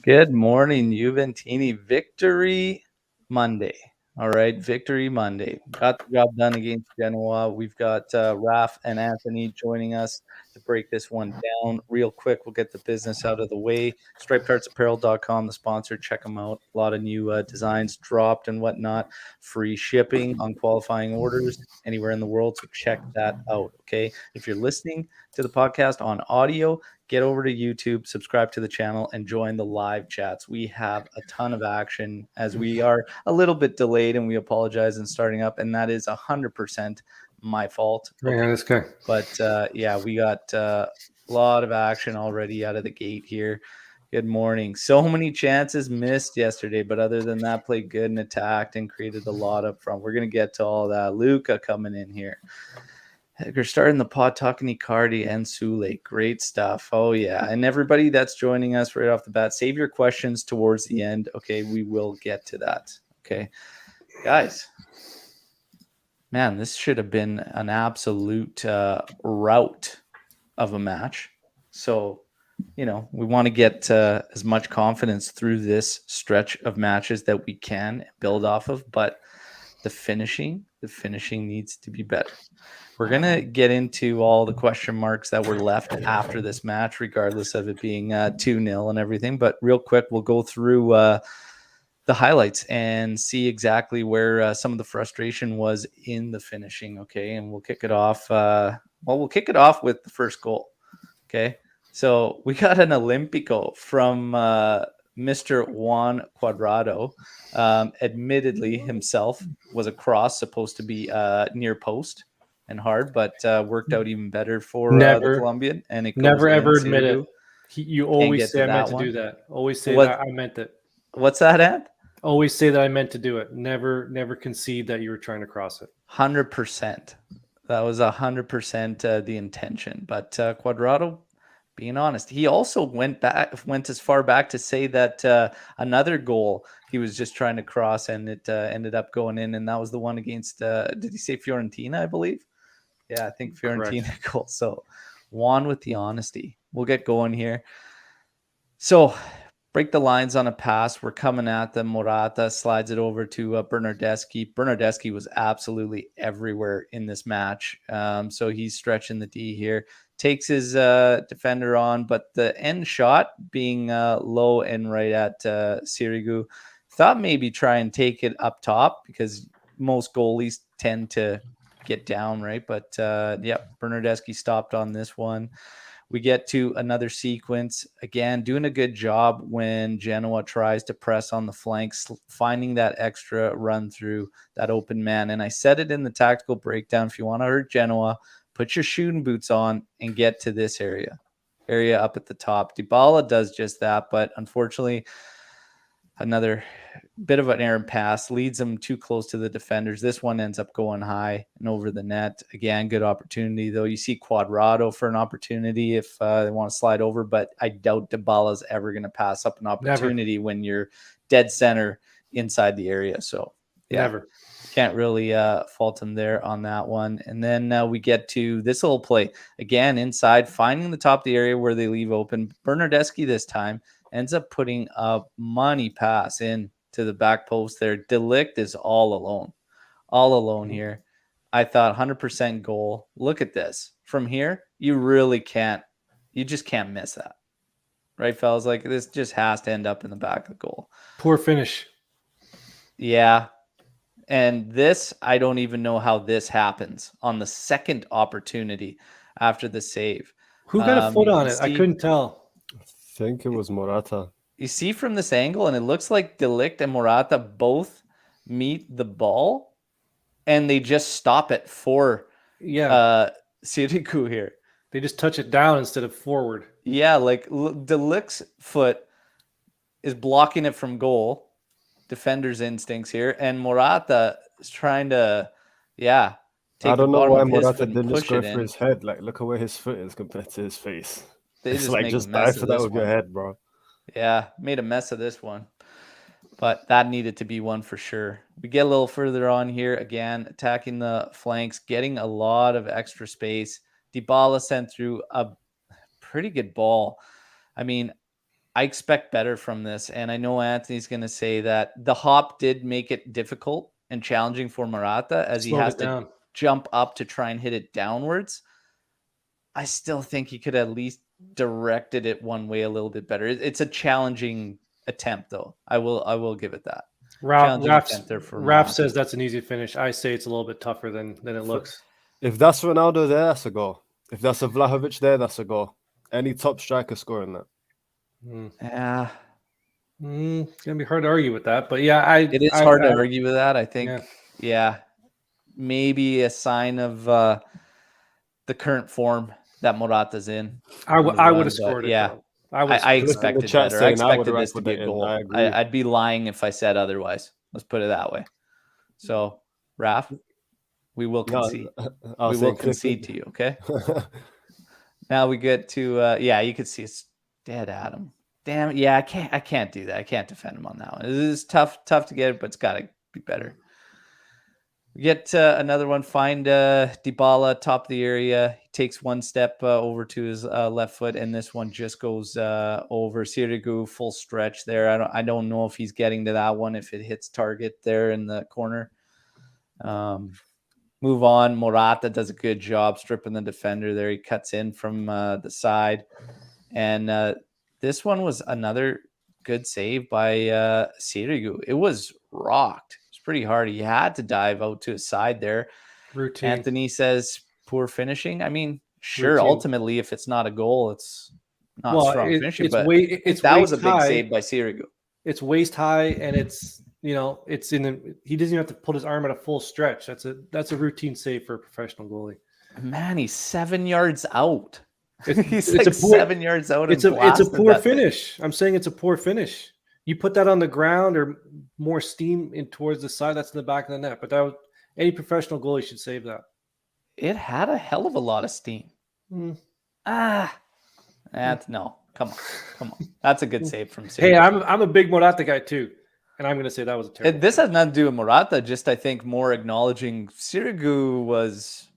Good morning, Juventini. Victory Monday. All right, Victory Monday. Got the job done against Genoa. We've got Raf and Anthony joining us to break this one down real quick. We'll get the business out of the way. StripedHeartsApparel.com, the sponsor. Check them out. A lot of new designs dropped and whatnot. Free shipping on qualifying orders anywhere in the world. So check that out. Okay. If you're listening to the podcast on audio, get over to YouTube, subscribe to the channel, and join the live chats. We have a ton of action as we are a little bit delayed, and we apologize in starting up, and that is 100% my fault. Okay. Yeah, this guy. But yeah, we got a lot of action already out of the gate here. Good morning. So many chances missed yesterday, but other than that, played good and attacked and created a lot up front. We're going to get to all that. Luca coming in here. You're starting the pod talking Icardi and Sule. Great stuff. Oh, yeah. And everybody that's joining us right off the bat, save your questions towards the end. Okay, we will get to that. Okay. Guys, man, this should have been an absolute rout of a match. So, we want to get as much confidence through this stretch of matches that we can build off of. But the finishing needs to be better. We're going to get into all the question marks that were left after this match, regardless of it being 2-0 and everything. But real quick, we'll go through the highlights and see exactly where some of the frustration was in the finishing. Okay. And we'll kick it off. We'll kick it off with the first goal. Okay. So we got an Olympico from Mr. Juan Cuadrado. Admittedly, himself was a cross supposed to be near post and hard, but worked out even better for the Colombian. And it never ever admit it. You always say I meant to do that. Always say that I meant it. What's that, Ant? Always say that I meant to do it. Never concede that you were trying to cross it. 100%. That was 100% the intention. But Cuadrado, being honest, he also went as far back to say that another goal he was just trying to cross and it ended up going in, and that was the one against did he say Fiorentina, I believe? Yeah, I think Fiorentina goal. So Juan with the honesty. We'll get going here. So break the lines on a pass. We're coming at them. Morata slides it over to Bernardeschi. Bernardeschi was absolutely everywhere in this match. So he's stretching the D here. Takes his defender on, but the end shot being low and right at Sirigu, thought maybe try and take it up top because most goalies tend to get down, right? But Bernardeschi stopped on this one. We get to another sequence. Again, doing a good job when Genoa tries to press on the flanks, finding that extra run through that open man. And I said it in the tactical breakdown, if you want to hurt Genoa, put your shooting boots on and get to this area up at the top. Dybala does just that, but unfortunately, another bit of an errant pass leads them too close to the defenders. This one ends up going high and over the net. Again, good opportunity, though. You see Cuadrado for an opportunity if they want to slide over, but I doubt Dybala's ever going to pass up an opportunity when you're dead center inside the area. So, never. Can't really fault him there on that one. And then we get to this little play. Again, inside, finding the top of the area where they leave open. Bernardeschi this time ends up putting a money pass in to the back post there. De Ligt is all alone here. I thought 100% goal. Look at this. From here, you just can't miss that. Right, fellas? Like, this just has to end up in the back of the goal. Poor finish. Yeah. And this, I don't even know how this happens on the second opportunity after the save. Who got a foot on it? I couldn't tell. I think it was Morata. You see from this angle, and it looks like De Ligt and Morata both meet the ball, and they just stop it for Sirigu here. They just touch it down instead of forward. Yeah, like De Ligt's foot is blocking it from goal. Defender's instincts here, and Morata is trying to, take I don't know why Morata didn't just go for his head. Like, look at where his foot is compared to his face. It's like just dive for that with your head, bro. Yeah, made a mess of this one, but that needed to be one for sure. We get a little further on here again, attacking the flanks, getting a lot of extra space. Dybala sent through a pretty good ball. I mean, I expect better from this. And I know Anthony's going to say that the hop did make it difficult and challenging for Morata as he has to jump up to try and hit it downwards. I still think he could at least directed it one way a little bit better. It's a challenging attempt, though. I will give it that. Raph says that's an easy finish. I say it's a little bit tougher than it looks. If that's Ronaldo there, that's a goal. If that's a Vlahovic there, that's a goal. Any top striker scoring that. Yeah. It's gonna be hard to argue with that, but yeah, it is hard to argue with that. I think, maybe a sign of the current form that Morata's in. I would have scored it. Yeah, I expected better. I expected this to be a goal. I'd be lying if I said otherwise. Let's put it that way. So, Raph, we will concede. We will concede to you, okay? Now we get to you can see it's dead Adam. Damn it. Yeah, I can't do that. I can't defend him on that one. This is tough to get, but it's got to be better. We get another one. Find Dybala top of the area. He takes one step over to his left foot, and this one just goes over Sirigu, full stretch there. I don't know if he's getting to that one, if it hits target there in the corner. Move on. Morata does a good job stripping the defender there. He cuts in from the side. And this one was another good save by Sirigu. It was rocked. Pretty hard. He had to dive out to his side there. Routine. Anthony says poor finishing. I mean, sure, ultimately, if it's not a goal, it's not strong finishing. But that was a big save by Sirigu. It's waist high, and it's he doesn't even have to put his arm at a full stretch. That's a routine save for a professional goalie. Man, he's 7 yards out. He's 7 yards out. It's a poor finish. I'm saying it's a poor finish. You put that on the ground or more steam in towards the side, that's in the back of the net. But any professional goalie should save that. It had a hell of a lot of steam. No, come on. That's a good save from Sirigu. Hey, I'm a big Morata guy too, and I'm going to say that was a terrible. This has nothing to do with Morata. Just I think more acknowledging Sirigu was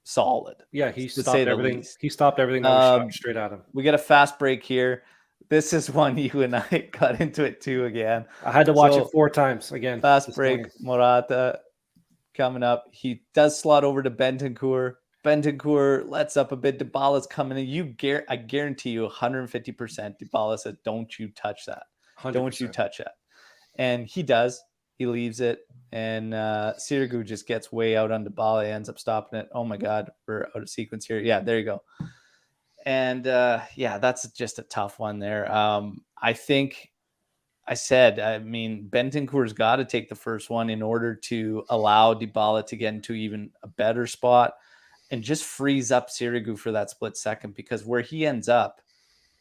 solid. Yeah, he stopped everything. He stopped everything that was shot straight at him. We get a fast break here. This is one you and I got into it too again. I had to watch it 4 times again. Fast break, Morata coming up. He does slot over to Bentancur. Bentancur lets up a bit. Dybala's coming in. I guarantee you 150% Dybala said, don't you touch that. 100%. Don't you touch that. And he does. He leaves it. And Sirigu just gets way out on Dybala, ends up stopping it. Oh my God, we're out of sequence here. Yeah, there you go. And that's just a tough one there. I think Bentancur's got to take the first one in order to allow Dybala to get into even a better spot and just frees up Sirigu for that split second, because where he ends up,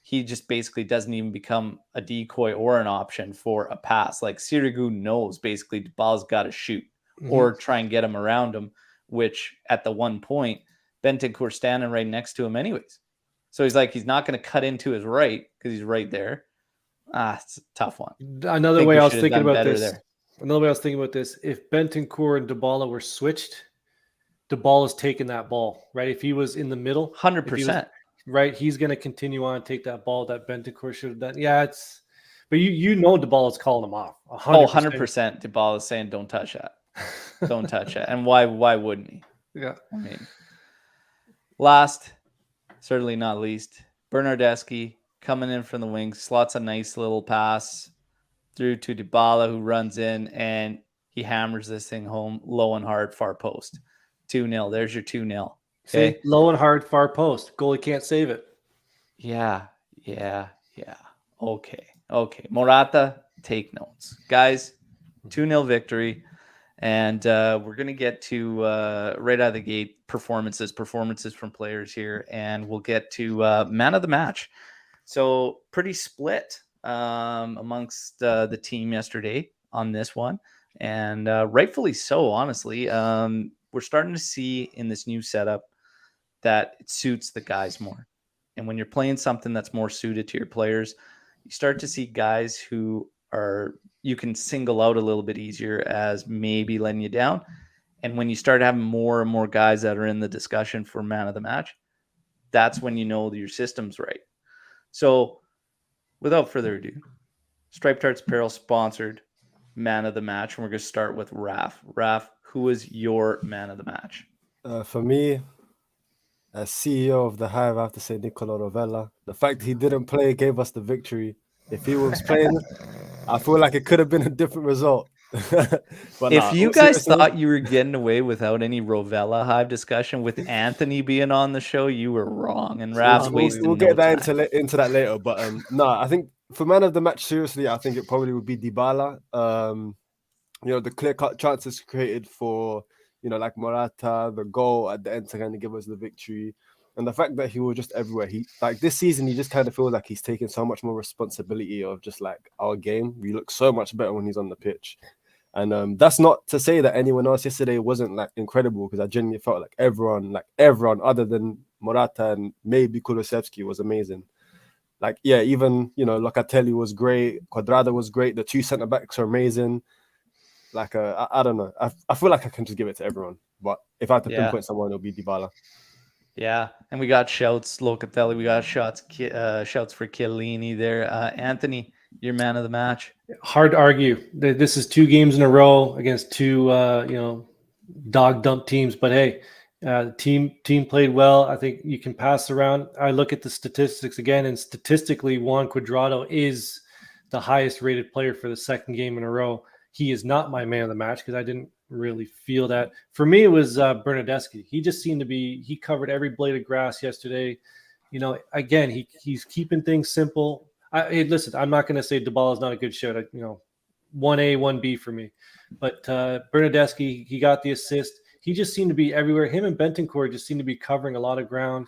he just basically doesn't even become a decoy or an option for a pass. Like Sirigu knows basically Dybala's got to shoot or try and get him around him, which at the one point, Bentancur's standing right next to him anyways. So he's not going to cut into his right because he's right there. It's a tough one. Another way I was thinking about this, if Bentancur and Dybala were switched, Dybala's taking that ball, right? If he was in the middle, 100%. Right, he's going to continue on and take that ball that Bentancur should have done. Yeah, but Dybala's calling him off. 100%. Dybala's saying, don't touch that. Don't touch that. And why wouldn't he? Yeah. I mean, last, certainly not least, Bernardeschi coming in from the wings, slots a nice little pass through to Dybala, who runs in, and he hammers this thing home low and hard, far post. 2-0. There's your 2-0. Okay. See, low and hard, far post. Goalie can't save it. Yeah. Okay. Morata, take notes. Guys, 2-0 victory. And we're going to get to, right out of the gate, performances from players here. And we'll get to man of the match. So pretty split amongst the team yesterday on this one. And rightfully so, honestly. We're starting to see in this new setup that it suits the guys more. And when you're playing something that's more suited to your players, you start to see guys who you can single out a little bit easier as maybe letting you down. And when you start having more and more guys that are in the discussion for man of the match, that's when you know that your system's right. So without further ado, Striped Arts Apparel sponsored man of the match, and we're going to start with Raf. Raf, who is your man of the match? For me, as CEO of the Hive, I have to say Nicola Rovella. The fact he didn't play gave us the victory. If he was playing, I feel like it could have been a different result. But If you all guys seriousness, thought you were getting away without any Rovella Hive discussion with Anthony being on the show, you were wrong. And Raf's wasting we'll no get that time. into that later. But no, I think for man of the match, seriously, I think it probably would be Dybala. The clear-cut chances created for, like Morata, the goal at the end to kind of give us the victory. And the fact that he was just everywhere. He like this season, he just kind of feels like he's taking so much more responsibility of just like our game. We look so much better when he's on the pitch. And that's not to say that anyone else yesterday wasn't like incredible, because I genuinely felt like everyone other than Morata and maybe Kulusevski was amazing. Like, yeah, even, Locatelli was great. Cuadrado was great. The two centre-backs are amazing. Like, I don't know. I feel like I can just give it to everyone. But if I had to pinpoint someone, it'll be Dybala. Yeah, and we got shouts, Locatelli. We got shouts for Chiellini there. Anthony, your man of the match. Hard to argue. This is 2 games in a row against 2, dog dump teams. But hey, team played well. I think you can pass around. I look at the statistics again, and statistically, Juan Cuadrado is the highest rated player for the 2nd game in a row. He is not my man of the match because I didn't really feel that. For me, it was Bernardeschi. He just seemed to be. He covered every blade of grass yesterday. Again, he's keeping things simple. Hey, listen, I'm not going to say Dybala is not a good shout. 1A, 1B for me. But Bernardeschi, he got the assist. He just seemed to be everywhere. Him and Bentancur just seemed to be covering a lot of ground.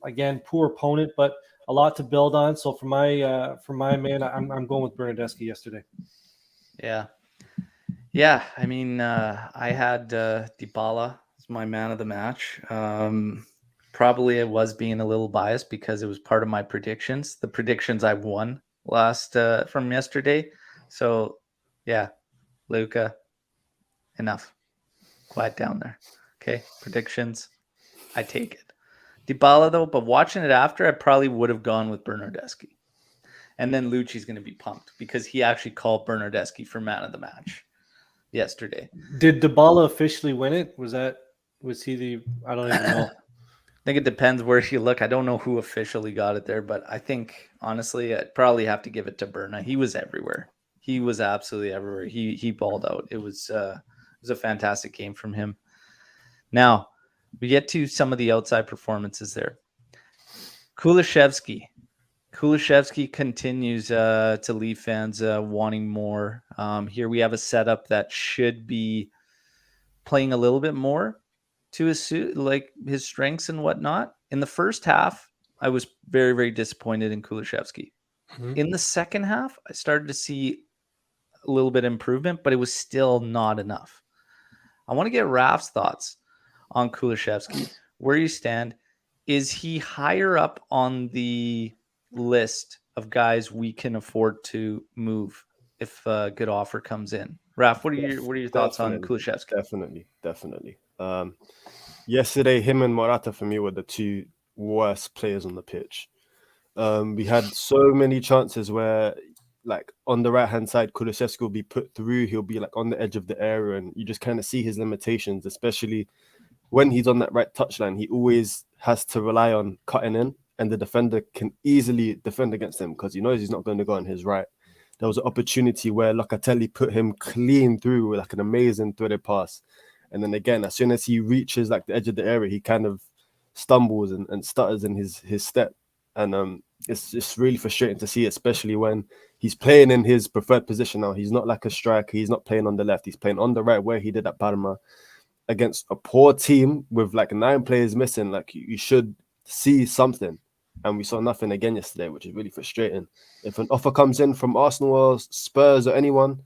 Again, poor opponent, but a lot to build on. So for my man, I'm going with Bernardeschi yesterday. Yeah. I mean, I had Dybala as my man of the match. Probably it was being a little biased because it was part of my predictions. The predictions I won last from yesterday. So, yeah, Luca, enough. Quiet down there. Okay, predictions, I take it. Dybala though, but watching it after, I probably would have gone with Bernardeschi. And then Lucci's going to be pumped because he actually called Bernardeschi for man of the match yesterday. Did Dybala officially win it? Was he the? I don't even know. I think it depends where you look. I don't know who officially got it there, but I think honestly, I'd probably have to give it to Berna. He was everywhere. He was absolutely everywhere. He balled out. It was a fantastic game from him. Now we get to some of the outside performances there. Kulusevski continues to leave fans wanting more. Here we have a setup that should be playing a little bit more to his strengths and whatnot. In the first half, I was very, very disappointed in Kulusevski. Mm-hmm. In the second half, I started to see a little bit of improvement, but it was still not enough. I want to get Raf's thoughts on Kulusevski. Where you stand? Is he higher up on the list of guys we can afford to move if a good offer comes in? Raf, what are your thoughts on Kulusevski? Definitely. Yesterday, him and Morata for me were the 2 worst players on the pitch. We had so many chances where, like, on the right-hand side, Kulusevski will be put through. He'll be like on the edge of the area, and you just kind of see his limitations, especially when he's on that right touchline. He always has to rely on cutting in, and the defender can easily defend against him because he knows he's not going to go on his right. There was an opportunity where Locatelli put him clean through with like an amazing threaded pass. And then again, as soon as he reaches like the edge of the area, he kind of stumbles and stutters in his step. And it's just really frustrating to see, especially when he's playing in his preferred position now. He's not like a striker. He's not playing on the left. He's playing on the right where he did at Parma against a poor team with like 9 players missing. Like you should see something. And we saw nothing again yesterday, which is really frustrating. If an offer comes in from Arsenal or Spurs or anyone,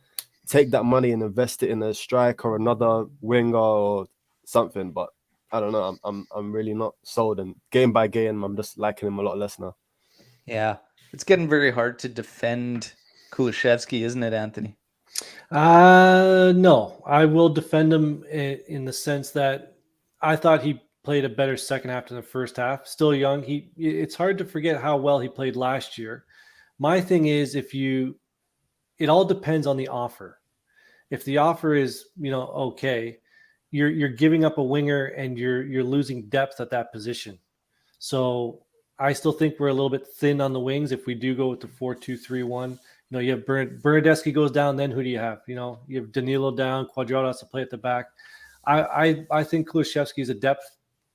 take that money and invest it in a striker or another winger or something. But I don't know. I'm really not sold. And game by game, I'm just liking him a lot less now. Yeah, it's getting very hard to defend Kulusevski, isn't it, Anthony? No, I will defend him in the sense that I thought he played a better second half than the first half. Still young. It's hard to forget how well he played last year. My thing is, it all depends on the offer. If the offer is, okay, you're giving up a winger and you're losing depth at that position. So I still think we're a little bit thin on the wings if we do go with the 4-2-3-1. You have Bernadeschi goes down, then who do you have? You have Danilo down, Cuadrado has to play at the back. I think Kulusevski is a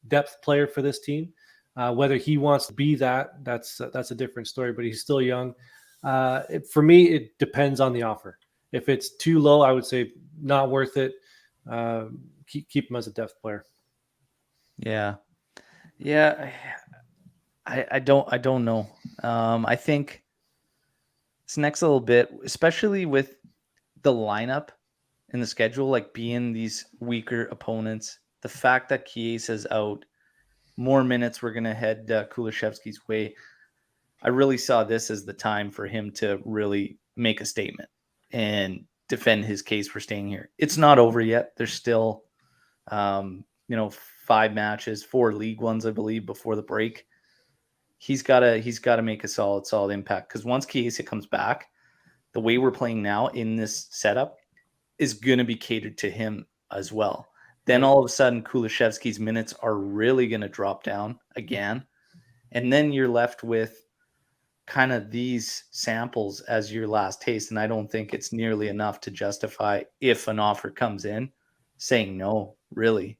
depth player for this team. Whether he wants to be that's a different story, but he's still young. For me, it depends on the offer. If it's too low, I would say not worth it. Keep him as a depth player. Yeah. I don't know. I think this next little bit, especially with the lineup in the schedule, like being these weaker opponents, the fact that Chiesa's out, more minutes we're going to head Kulusevski's way. I really saw this as the time for him to really make a statement and defend his case for staying here. It's not over yet. There's still, 5 matches, 4 league ones, I believe, before the break. He's got to make a solid impact, because once Chiesa comes back, the way we're playing now in this setup is going to be catered to him as well. Then all of a sudden, Kulusevski's minutes are really going to drop down again. And then you're left with kind of these samples as your last taste. And I don't think it's nearly enough to justify, if an offer comes in, saying no, really.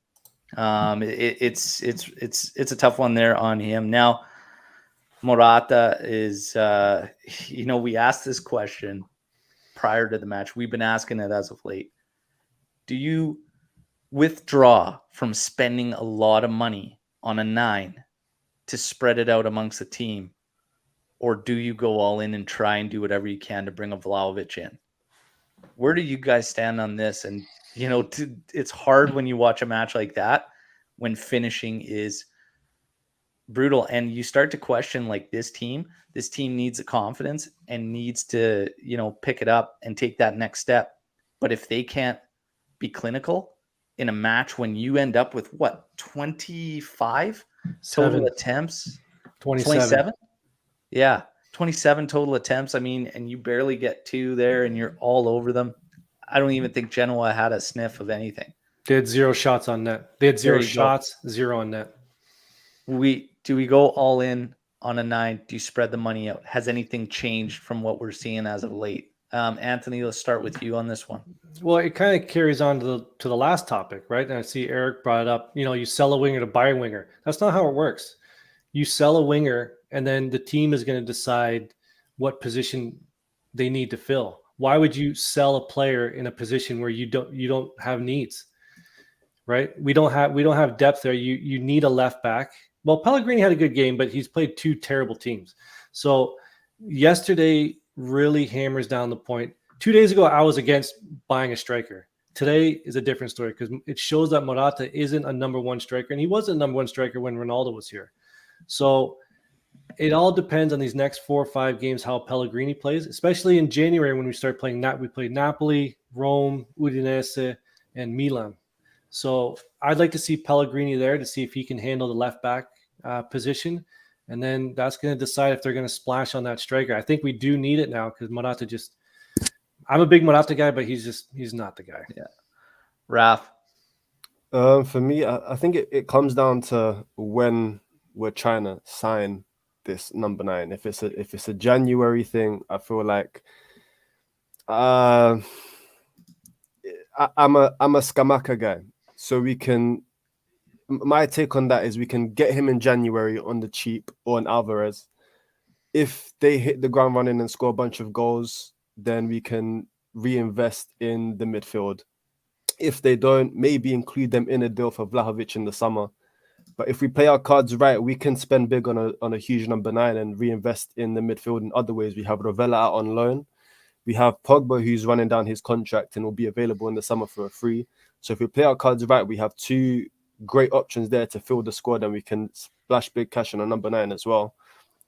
It's a tough one there on him. Now, Morata is, we asked this question prior to the match. We've been asking it as of late. Do you withdraw from spending a lot of money on a 9 to spread it out amongst the team? Or do you go all in and try and do whatever you can to bring a Vlahovic in? Where do you guys stand on this? And, it's hard when you watch a match like that, when finishing is brutal, and you start to question, like, this team needs the confidence and needs to, pick it up and take that next step. But if they can't be clinical in a match when you end up with 25 total attempts, 27? Yeah, 27 total attempts. I mean, and you barely get 2 there, and you're all over them. I don't even think Genoa had a sniff of anything. They had 0 shots on net. They had 0 shots, 0 on net. Do we go all in on a 9? Do you spread the money out? Has anything changed from what we're seeing as of late? Anthony, let's start with you on this one. Well, it kind of carries on to the last topic, right? And I see Eric brought it up. You sell a winger to buy a winger. That's not how it works. You sell a winger, and then the team is going to decide what position they need to fill. Why would you sell a player in a position where you don't have needs, right? We don't have depth there. You need a left back. Well, Pellegrini had a good game, but he's played 2 terrible teams. So yesterday really hammers down the point. 2 days ago, I was against buying a striker. Today is a different story, because it shows that Morata isn't a number 1 striker, and he was a number 1 striker when Ronaldo was here. So it all depends on these next 4 or 5 games how Pellegrini plays, especially in January when we start playing. We played Napoli, Rome, Udinese, and Milan. So I'd like to see Pellegrini there to see if he can handle the left back position. And then that's going to decide if they're going to splash on that striker. I think we do need it now, because Morata I'm a big Morata guy, but he's not the guy. Yeah. Raf? For me, I think it comes down to when we're trying to sign this number 9. If it's a January thing, I feel like I'm a Scamacca guy. So my take on that is we can get him in January on the cheap, or on Alvarez. If they hit the ground running and score a bunch of goals, then we can reinvest in the midfield. If they don't, maybe include them in a deal for Vlahovic in the summer. But if we play our cards right, we can spend big on a huge number 9 and reinvest in the midfield in other ways. We have Rovella out on loan. We have Pogba, who's running down his contract and will be available in the summer for a free. So if we play our cards right, we have 2 great options there to fill the squad, and we can splash big cash on a number 9 as well.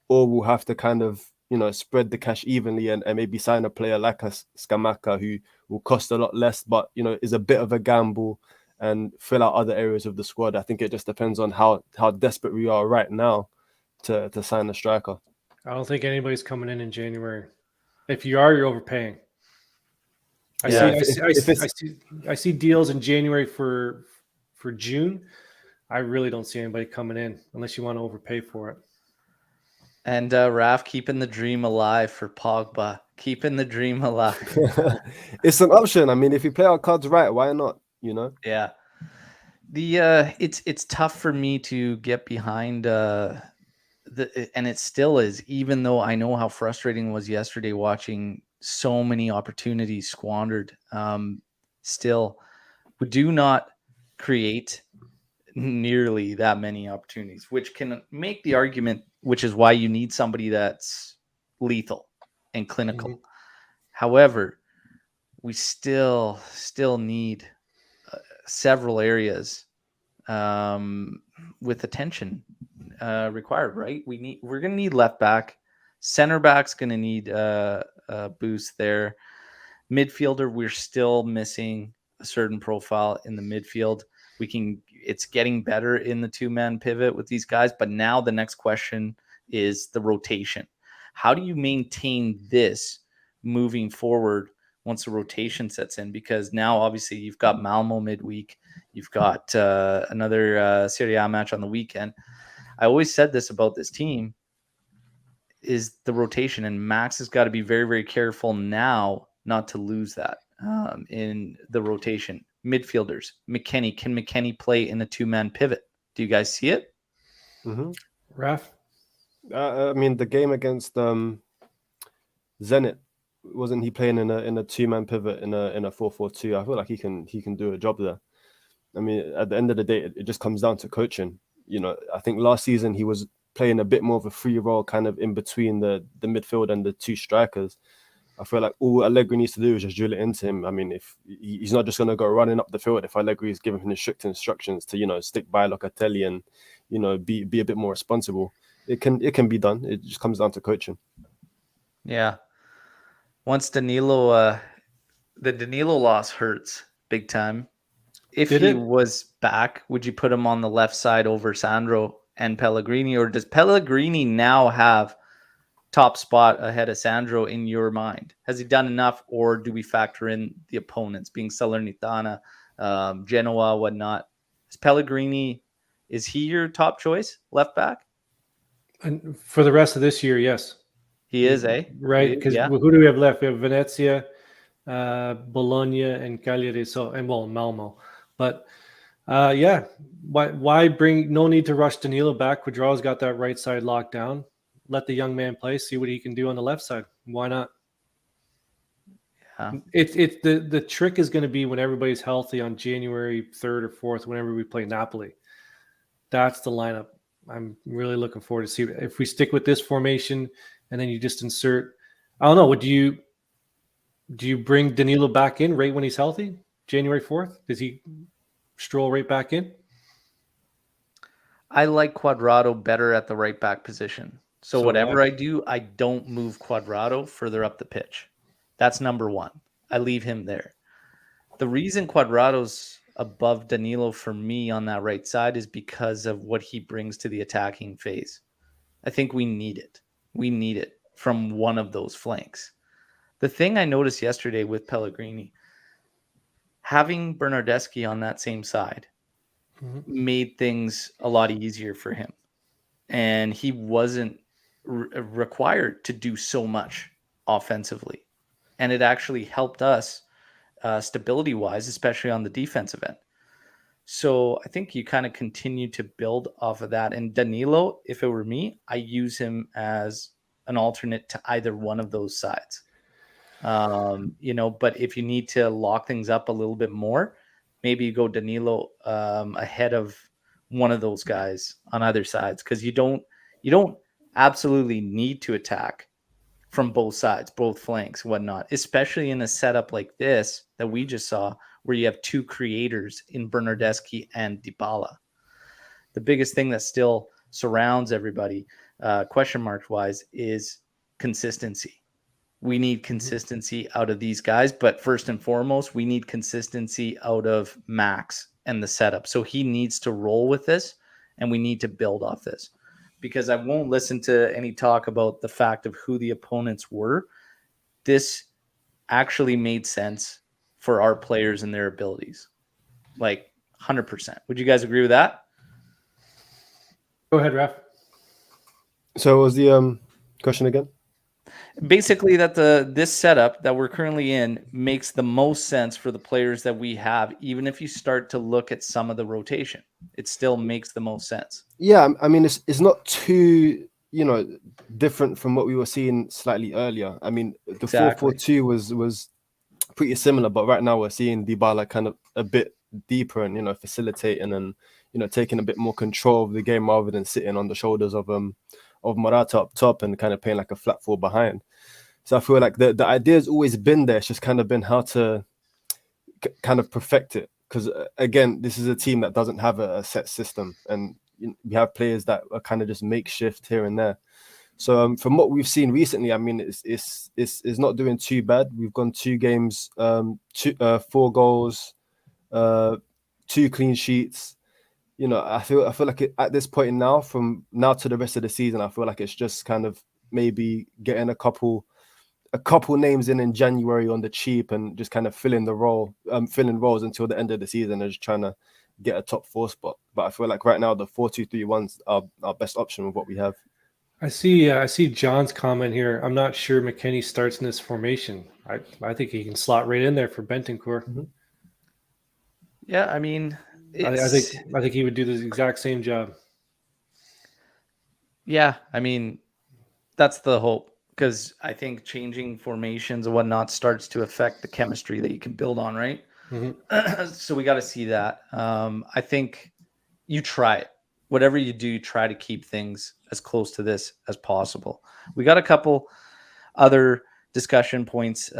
Or we'll have to kind of, spread the cash evenly and maybe sign a player like a Scamacca, who will cost a lot less, but, is a bit of a gamble, and fill out other areas of the squad. I think it just depends on how desperate we are right now to sign a striker. I don't think anybody's coming in January. If you are, you're overpaying. I see deals in January for June. I really don't see anybody coming in unless you want to overpay for it. And Raf keeping the dream alive for Pogba. Keeping the dream alive. It's an option. I mean, if you play our cards right, why not? You know? Yeah. It's tough for me to get behind and it still is, even though I know how frustrating it was yesterday watching so many opportunities squandered. Still, we do not create nearly that many opportunities, which can make the argument, which is why you need somebody that's lethal and clinical. Mhm. However, we still need several areas with attention required, right? We're going to need left back. Center back's going to need a boost there. Midfielder, we're still missing a certain profile in the midfield. It's getting better in the two-man pivot with these guys, but now the next question is the rotation. How do you maintain this moving forward once the rotation sets in? Because now obviously you've got Malmo midweek, you've got another Serie A match on the weekend. I always said this about this team is the rotation, and Max has got to be very, very careful now not to lose that in the rotation. Midfielders, McKennie. Can McKennie play in a two-man pivot? Do you guys see it? Mm-hmm. Raf? I mean, the game against Zenit, wasn't he playing in a two-man pivot in a 4-4-2? I feel like he can do a job there. I mean, at the end of the day, it just comes down to coaching. You know, I think last season he was playing a bit more of a free role, kind of in between the midfield and the two strikers. I feel like all Allegri needs to do is just drill it into him. I mean, if he's not just going to go running up the field, if Allegri is giving him strict instructions to, you know, stick by Locatelli and, you know, be a bit more responsible, it can be done. It just comes down to coaching. Yeah. Once Danilo, the Danilo loss hurts big time. If he was back, would you put him on the left side over Sandro and Pellegrini, or does Pellegrini now have top spot ahead of Sandro in your mind? Has he done enough, or do we factor in the opponents being Salernitana, Genoa, whatnot? Is Pellegrini, is he your top choice left back? And for the rest of this year, yes. He is, eh? Right, because who do we have left? We have Venezia, Bologna, and Cagliari, and Malmo. But why bring? No need to rush Danilo back. Quadrado's got that right side locked down. Let the young man play, see what he can do on the left side. Why not? Yeah. It's the trick is going to be when everybody's healthy on January 3rd or 4th, whenever we play Napoli. That's the lineup. I'm really looking forward to see if we stick with this formation and then you just insert. I don't know. Do you bring Danilo back in right when he's healthy? January 4th? Does he stroll right back in? I like Quadrado better at the right back position. So whatever I do, I don't move Quadrado further up the pitch. That's number one. I leave him there. The reason Quadrado's above Danilo for me on that right side is because of what he brings to the attacking phase. I think we need it. We need it from one of those flanks. The thing I noticed yesterday with Pellegrini, having Bernardeschi on that same side made things a lot easier for him. And he wasn't required to do so much offensively. And it actually helped us stability-wise, especially on the defensive end. So I think you kind of continue to build off of that. And Danilo, if it were me, I use him as an alternate to either one of those sides. But if you need to lock things up a little bit more, maybe you go Danilo ahead of one of those guys on either sides, because you don't absolutely need to attack from both sides, both flanks, whatnot, especially in a setup like this that we just saw, where you have two creators in Bernardeschi and Dybala. The biggest thing that still surrounds everybody, question mark wise, is consistency. We need consistency out of these guys, but first and foremost, we need consistency out of Max and the setup. So he needs to roll with this, and we need to build off this. because I won't listen to any talk about the fact of who the opponents were. This actually made sense for our players and their abilities. Like 100%. Would you guys agree with that? Go ahead, Raf. So what was the question again? Basically, that this setup that we're currently in makes the most sense for the players that we have. Even if you start to look at some of the rotation, it still makes the most sense. Yeah, I mean, it's not too, different from what we were seeing slightly earlier. I mean, the Exactly. 4-4-2 was pretty similar, but right now we're seeing Dybala kind of a bit deeper and facilitating and taking a bit more control of the game rather than sitting on the shoulders of Morata up top and kind of playing like a flat four behind. So I feel like the idea has always been there. It's just kind of been how to kind of perfect it. Because again, this is a team that doesn't have a set system, and we have players that are kind of just makeshift here and there. So from what we've seen recently, I mean, it's not doing too bad. We've gone 2 games, 4 goals, 2 clean sheets. I feel like at this point now, from now to the rest of the season, I feel like it's just kind of maybe getting a couple names in January on the cheap and just kind of filling roles until the end of the season and just trying to get a top 4 spot. But I feel like right now the 4-2-3-1's our best option with what we have. I see John's comment here. I'm not sure McKennie starts in this formation. I think he can slot right in there for Bentancur. Mm-hmm. Yeah, I mean, I think he would do the exact same job. Yeah, I mean, that's the hope, because I think changing formations and whatnot starts to affect the chemistry that you can build on, right? Mm-hmm. So we got to see that. I think you try it. Whatever you do, try to keep things as close to this as possible. We got a couple other discussion points.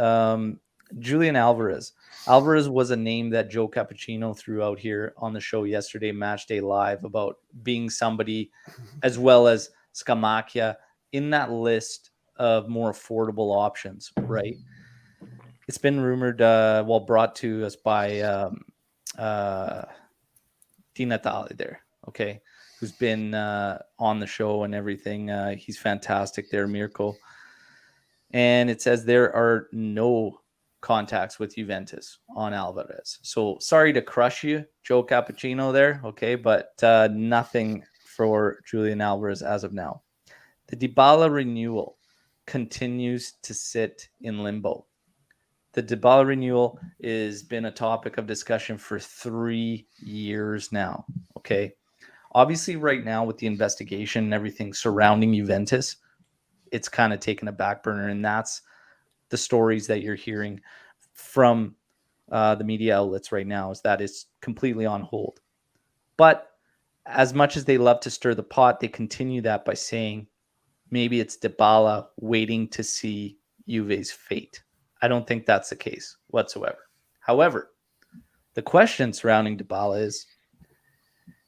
Julian Alvarez. Alvarez was a name that Joe Cappuccino threw out here on the show yesterday, Matchday Live, about being somebody, as well as Scamacca, in that list of more affordable options, right? It's been rumored, brought to us by Di Natale there, okay, who's been on the show and everything. He's fantastic there, Mirko. And it says there are no contacts with Juventus on Alvarez. So sorry to crush you, Joe Cappuccino there, okay, but nothing for Julian Alvarez as of now. The Dybala renewal continues to sit in limbo. The Dybala renewal has been a topic of discussion for 3 years now, okay? Obviously, right now with the investigation and everything surrounding Juventus, it's kind of taken a back burner, and that's the stories that you're hearing from the media outlets right now, is that it's completely on hold. But as much as they love to stir the pot, they continue that by saying maybe it's Dybala waiting to see Juve's fate. I don't think that's the case whatsoever. However, the question surrounding Dybala is,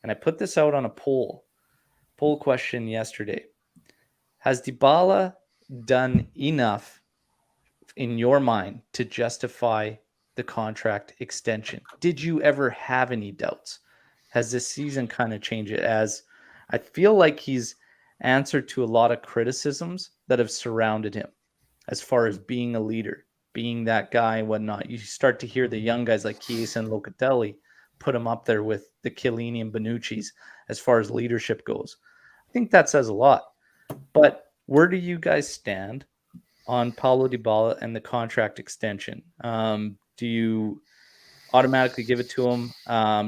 and I put this out on a poll question yesterday, has Dybala done enough in your mind to justify the contract extension? Did you ever have any doubts? Has this season kind of changed it? As I feel like he's answered to a lot of criticisms that have surrounded him as far as being a leader, being that guy and whatnot. You start to hear the young guys like Chiesa and Locatelli put him up there with the Chiellini and Bonucci's as far as leadership goes. I think that says a lot. But where do you guys stand on Paulo Dybala and the contract extension? Do you automatically give it to him?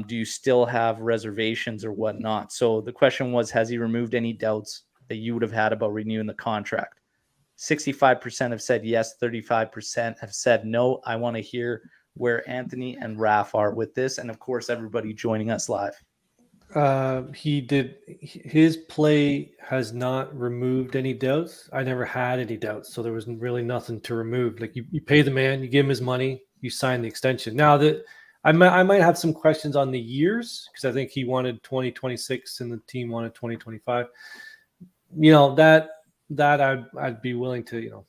Do you still have reservations or whatnot? So the question was, has he removed any doubts that you would have had about renewing the contract? 65% have said yes, 35% have said no. I want to hear where Anthony and Raf are with this, and of course everybody joining us live. His play has not removed any doubts. I never had any doubts, so there was really nothing to remove. Like you pay the man, you give him his money, you sign the extension. Now that I might have some questions on the years, because I think he wanted 2026 and the team wanted 2025. That I'd be willing to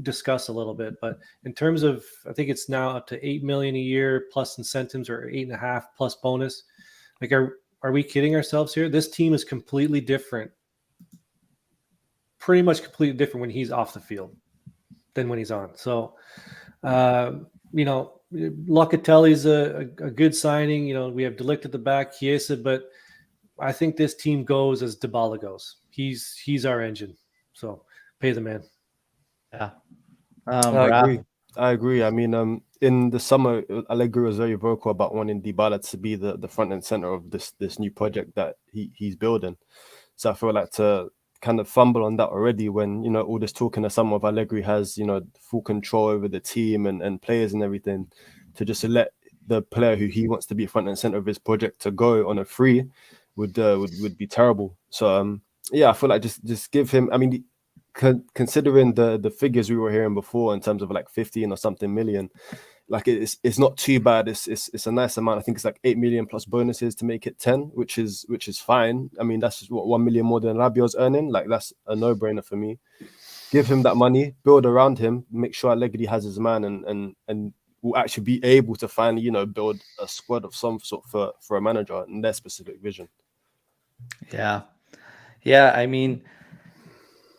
discuss a little bit. But in terms of, I think it's now up to $8 million a year plus incentives, or 8.5 plus bonus. Like, are we kidding ourselves here? This team is completely different pretty much completely different when he's off the field than when he's on. So, Locatelli's a good signing. We have Delict at the back, Chiesa, but I think this team goes as Dybala goes. He's our engine. So pay the man. Yeah. I agree. I mean, in the summer, Allegri was very vocal about wanting Dybala to be the front and center of this new project that he's building. So I feel like to kind of fumble on that already when, all this talk in the summer of Allegri has, full control over the team and players and everything, to just let the player who he wants to be front and center of his project to go on a free would be terrible. So, yeah, I feel like just give him, I mean, considering the figures we were hearing before in terms of like 15 or something million, like it's not too bad. It's a nice amount. I think it's like 8 million plus bonuses to make it 10, which is fine. I mean, that's just 1 million more than Rabiot's earning. Like, that's a no-brainer for me. Give him that money, build around him, make sure Allegri has his man, and will actually be able to finally, build a squad of some sort for a manager and their specific vision. Yeah. I mean,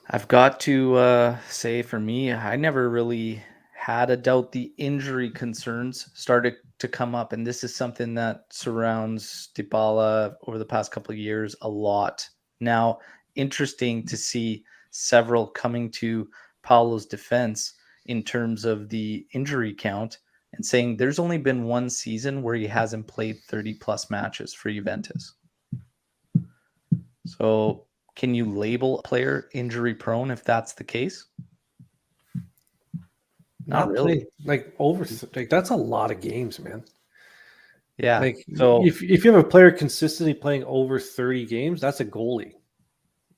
I've got to say, for me, I never really had a doubt. The injury concerns started to come up, and this is something that surrounds Dybala over the past couple of years a lot. Now, interesting to see several coming to Paulo's defense in terms of the injury count and saying there's only been one season where he hasn't played 30 plus matches for Juventus. So can you label a player injury prone if that's the case? Not really. That's a lot of games, man. Yeah. Like, so if you have a player consistently playing over 30 games, that's a goalie.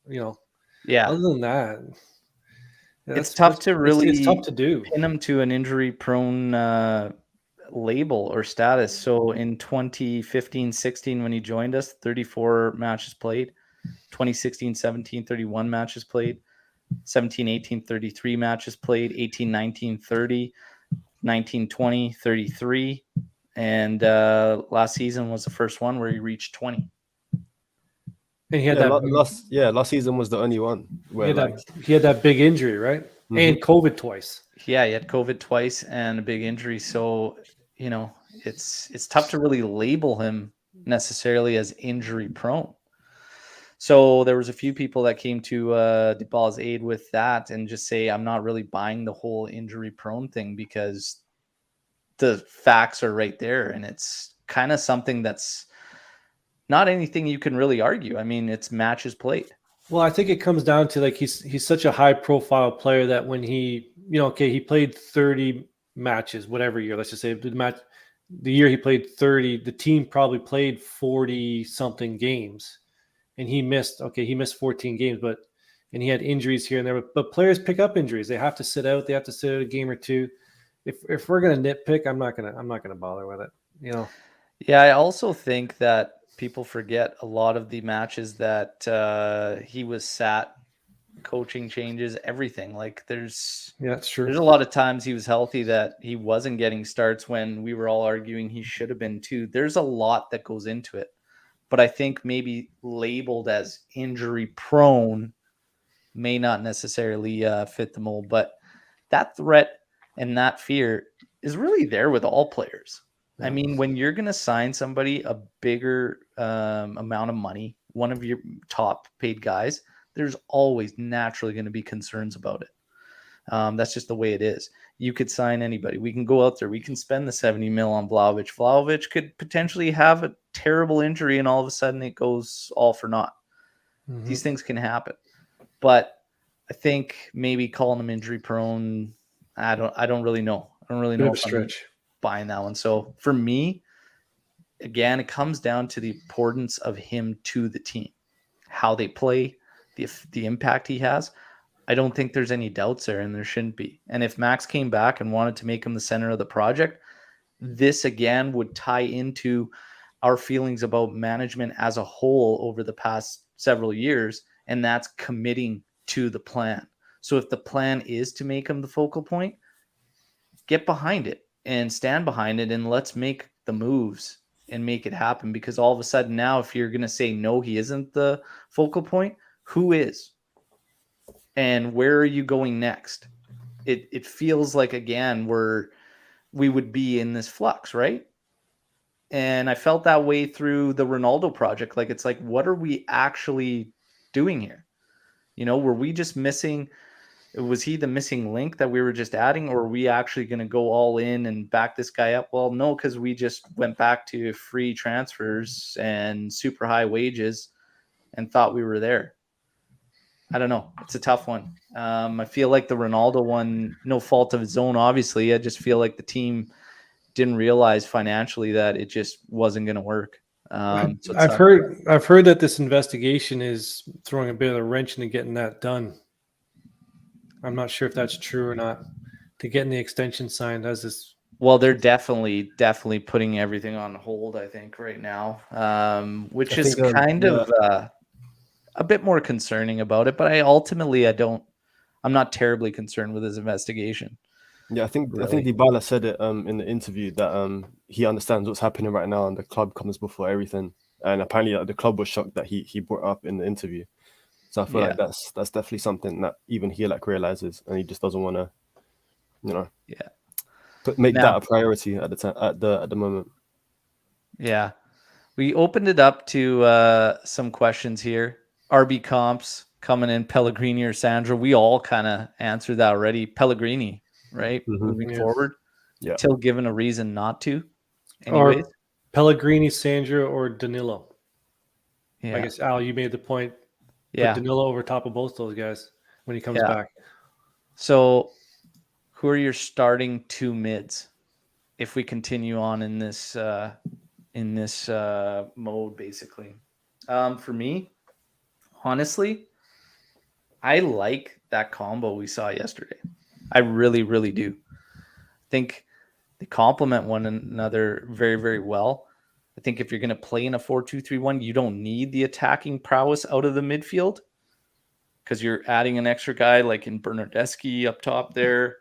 Yeah. Other than that, it's tough to really it's tough to do. Pin him to an injury prone label or status. So in 2015-16, when he joined us, 34 matches played. 2016-17, 31 matches played. 17-18, 33 matches played. 18-19, 30. 19-20, 33. And last season was the first one where he reached 20. And he had last season was the only one where he had that big injury, right? Mm-hmm. And COVID twice. Yeah, he had COVID twice and a big injury. So, it's tough to really label him necessarily as injury prone. So there was a few people that came to Dybala's aid with that and just say, I'm not really buying the whole injury prone thing because the facts are right there. And it's kind of something that's not anything you can really argue. I mean, it's matches played. Well, I think it comes down to he's such a high profile player that when he played 30 matches, whatever year, let's just say the year he played 30, the team probably played 40 something games. And he missed 14 games, and he had injuries here and there. But players pick up injuries. They have to sit out. They have to sit out a game or two. If we're gonna nitpick, I'm not gonna bother with it. Yeah, I also think that people forget a lot of the matches that he was sat, coaching changes, everything. Like that's true. There's a lot of times he was healthy that he wasn't getting starts when we were all arguing he should have been too. There's a lot that goes into it. But I think maybe labeled as injury prone may not necessarily fit the mold. But that threat and that fear is really there with all players. Yeah. I mean, when you're going to sign somebody a bigger amount of money, one of your top paid guys, there's always naturally going to be concerns about it. That's just the way it is. You could sign anybody. We can go out there. We can spend the 70 mil on Vlahovic. Vlahovic could potentially have a terrible injury and all of a sudden it goes all for naught. Mm-hmm. These things can happen. But I think maybe calling him injury prone, I don't really know. I don't really know if I'm buying that one. So for me, again, it comes down to the importance of him to the team, how they play, the impact he has. I don't think there's any doubts there, and there shouldn't be. And if Max came back and wanted to make him the center of the project, this again would tie into our feelings about management as a whole over the past several years, and that's committing to the plan. So if the plan is to make him the focal point, get behind it and stand behind it, and let's make the moves and make it happen. Because all of a sudden now, if you're going to say, no, he isn't the focal point, who is? And where are you going next? It feels like, again, we would be in this flux, right? And I felt that way through the Ronaldo project. Like, it's like, what are we actually doing here? Were we just missing? Was he the missing link that we were just adding, or are we actually going to go all in and back this guy up? Well, no, because we just went back to free transfers and super high wages and thought we were there. I don't know. It's a tough one. I feel like the Ronaldo one, no fault of his own, obviously. I just feel like the team didn't realize financially that it just wasn't going to work. So I've heard that this investigation is throwing a bit of a wrench into getting that done. I'm not sure if that's true or not. To getting the extension signed as this. Well, they're definitely putting everything on hold, I think, right now, which is kind of a bit more concerning about it. But I'm not terribly concerned with his investigation. Yeah, I think Really. Dybala said it in the interview that he understands what's happening right now, and the club comes before everything. And apparently, the club was shocked that he brought up in the interview. So I feel like that's definitely something that even he realizes, and he just doesn't want to, make that a priority at the time at the moment. Yeah, we opened it up to some questions here. RB comps coming in, Pellegrini or Sandro. We all kind of answered that already. Pellegrini, right? Moving forward, till given a reason not to. Anyways, or Pellegrini, Sandro, or Danilo. Yeah. I guess Al, you made the point. Yeah. Put Danilo over top of both those guys when he comes back. So, who are your starting two mids if we continue on in this mode, basically? For me, honestly, I like that combo we saw yesterday. I really, really do. I think they complement one another very, very well. I think if you're going to play in a 4-2-3-1, you don't need the attacking prowess out of the midfield because you're adding an extra guy like in Bernardeschi up top there.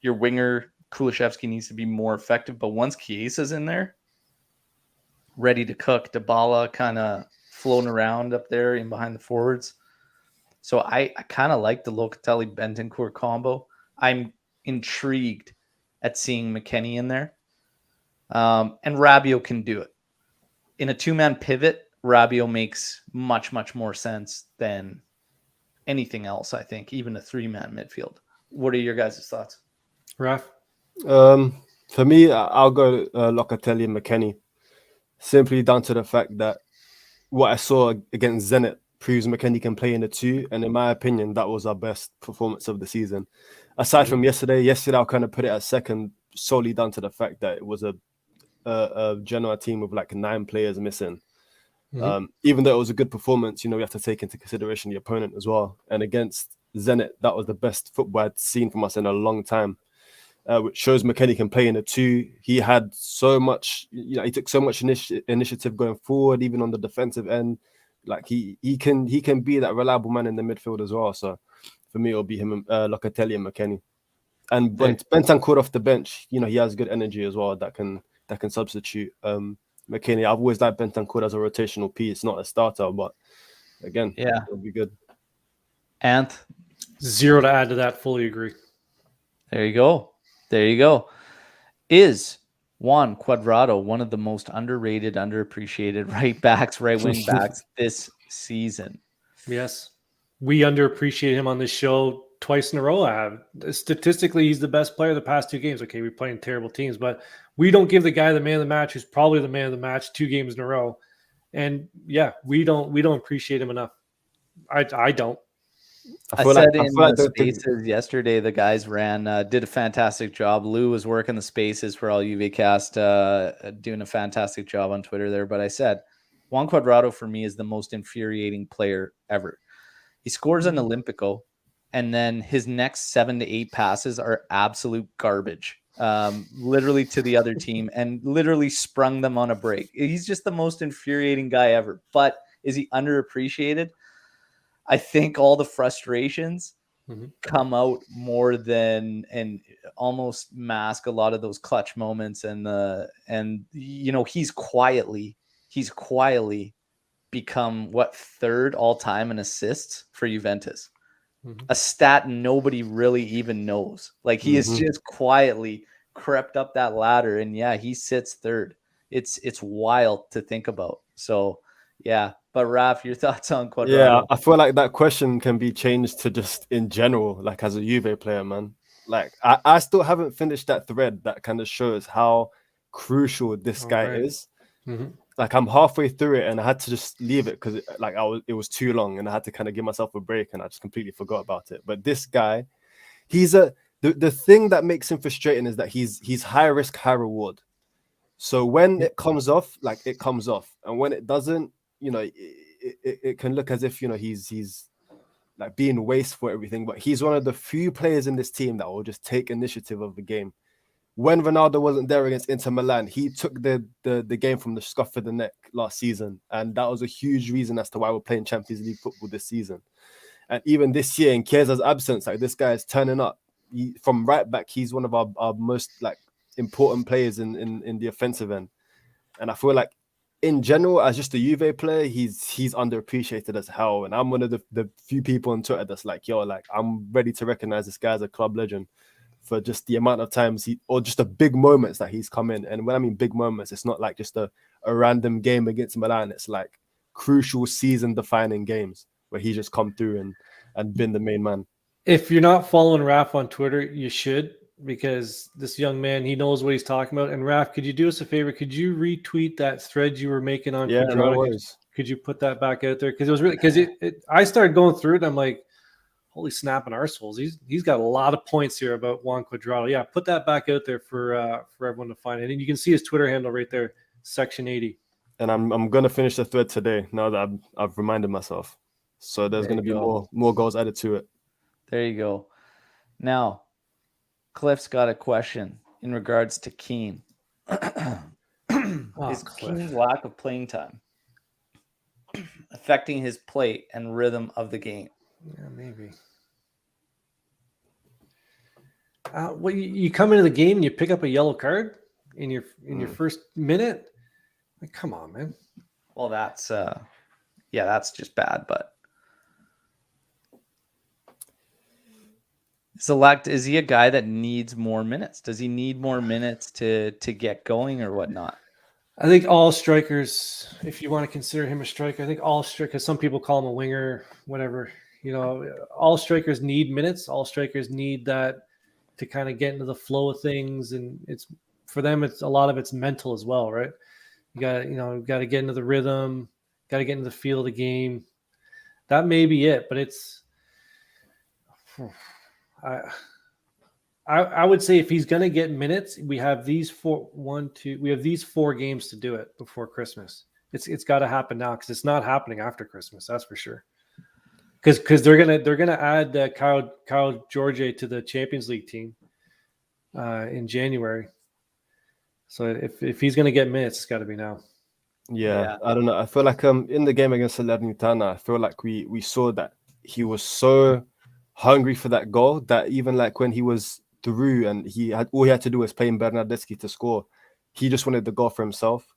Your winger, Kulishevsky, needs to be more effective. But once Chiesa's in there, ready to cook, Dybala kind of floating around up there in behind the forwards. So I kind of like the Locatelli-Bentancur combo. I'm intrigued at seeing McKennie in there. And Rabiot can do it. In a two-man pivot, Rabiot makes much, much more sense than anything else, I think, even a three-man midfield. What are your guys' thoughts? Raf? For me, I'll go Locatelli and McKennie, simply down to the fact that what I saw against Zenit proves McKennie can play in the two, and in my opinion, that was our best performance of the season. Aside from yesterday, I'll kind of put it at second, solely down to the fact that it was a Genoa team with like 9 players missing. Even though it was a good performance, we have to take into consideration the opponent as well. And against Zenit, that was the best football I'd seen from us in a long time, which shows McKennie can play in the two. He had so much, he took so much initiative going forward, even on the defensive end. Like he can be that reliable man in the midfield as well. So for me, it'll be him, Locatelli and McKennie. And Bentancur off the bench, he has good energy as well that can substitute McKennie. I've always liked Bentancur as a rotational piece, not a starter, but again, it'll be good. Anth? 0 to add to that. Fully agree. There you go. Is Juan Cuadrado one of the most underrated, underappreciated right wing backs this season? Yes. We underappreciate him on this show twice in a row. Statistically, he's the best player the past 2 games. Okay, we're playing terrible teams, but we don't give the guy the man of the match, who's probably the man of the match 2 games in a row. And we don't appreciate him enough. I don't. I said in the spaces yesterday, the guys did a fantastic job. Lou was working the spaces for all UVcast, doing a fantastic job on Twitter there. But I said, Juan Cuadrado for me is the most infuriating player ever. He scores an Olympico, and then his next 7 to 8 passes are absolute garbage, literally to the other team, and literally sprung them on a break. He's just the most infuriating guy ever. But is he underappreciated? I think all the frustrations come out more than and almost mask a lot of those clutch moments, and he's quietly become 3rd all time in assists for Juventus. a stat nobody really even knows. Like he is just quietly crept up that ladder, and yeah, he sits third. It's wild to think about. So yeah, but Raf, your thoughts on Yeah, Quadrado? I feel like that question can be changed to just in general, like as a Juve player, man. Like I still haven't finished that thread that kind of shows how crucial this guy is. Like I'm halfway through it and I had to just leave it because it was too long and I had to kind of give myself a break and I just completely forgot about it. But this guy, the thing that makes him frustrating is that he's high risk, high reward. So when it comes off, like it comes off, and when it doesn't, it can look as if he's like being wasteful for everything. But he's one of the few players in this team that will just take initiative of the game. When Ronaldo wasn't there against Inter Milan, he took the game from the scruff of the neck last season, and that was a huge reason as to why we're playing Champions League football this season. And even this year, in Chiesa's absence, like this guy is turning up. From right back, he's one of our most like important players in the offensive end. And I feel like in general, as just a Juve player, he's underappreciated as hell. And I'm one of the few people on Twitter that's like, yo, like I'm ready to recognize this guy as a club legend for just the amount of times or just the big moments that he's come in. And when I mean big moments, it's not like just a random game against Milan. It's like crucial season defining games where he just come through and been the main man. If you're not following Raf on Twitter, you should, because this young man, he knows what he's talking about. And Raf, could you do us a favor? Could you retweet that thread you were making on Yeah, Quadrado? no worries. Could you put that back out there? Because it was really, because I started going through it and I'm like, holy snapping arseholes. He's got a lot of points here about Juan Quadrado. Yeah, put that back out there for everyone to find. And you can see his Twitter handle right there, section 80. And I'm gonna finish the thread today now that I've reminded myself. So there's gonna be more goals added to it. There you go. Now, Cliff's got a question in regards to Keane. Is Keane's lack of playing time affecting his play and rhythm of the game? Yeah, maybe. Well, you come into the game and you pick up a yellow card in your first minute. Like, come on, man. Well, that's just bad. But is he a guy that needs more minutes? Does he need more minutes to get going or whatnot? I think all strikers, if you want to consider him a striker, I think all strikers, some people call him a winger, whatever. All strikers need minutes. All strikers need that to kind of get into the flow of things, and it's for them. It's a lot of it's mental as well, right? You got to get into the rhythm, got to get into the feel of the game. That may be it, but it's. I would say if he's going to get minutes, we have these four games to do it before Christmas. It's got to happen now because it's not happening after Christmas. That's for sure. Because they're gonna add Kyle George to the Champions League team in January. So if he's gonna get minutes, it's got to be now. Yeah, I don't know. I feel like in the game against Salernitana, I feel like we saw that he was so hungry for that goal that even like when he was through and all he had to do was play in Bernardeschi to score, he just wanted the goal for himself.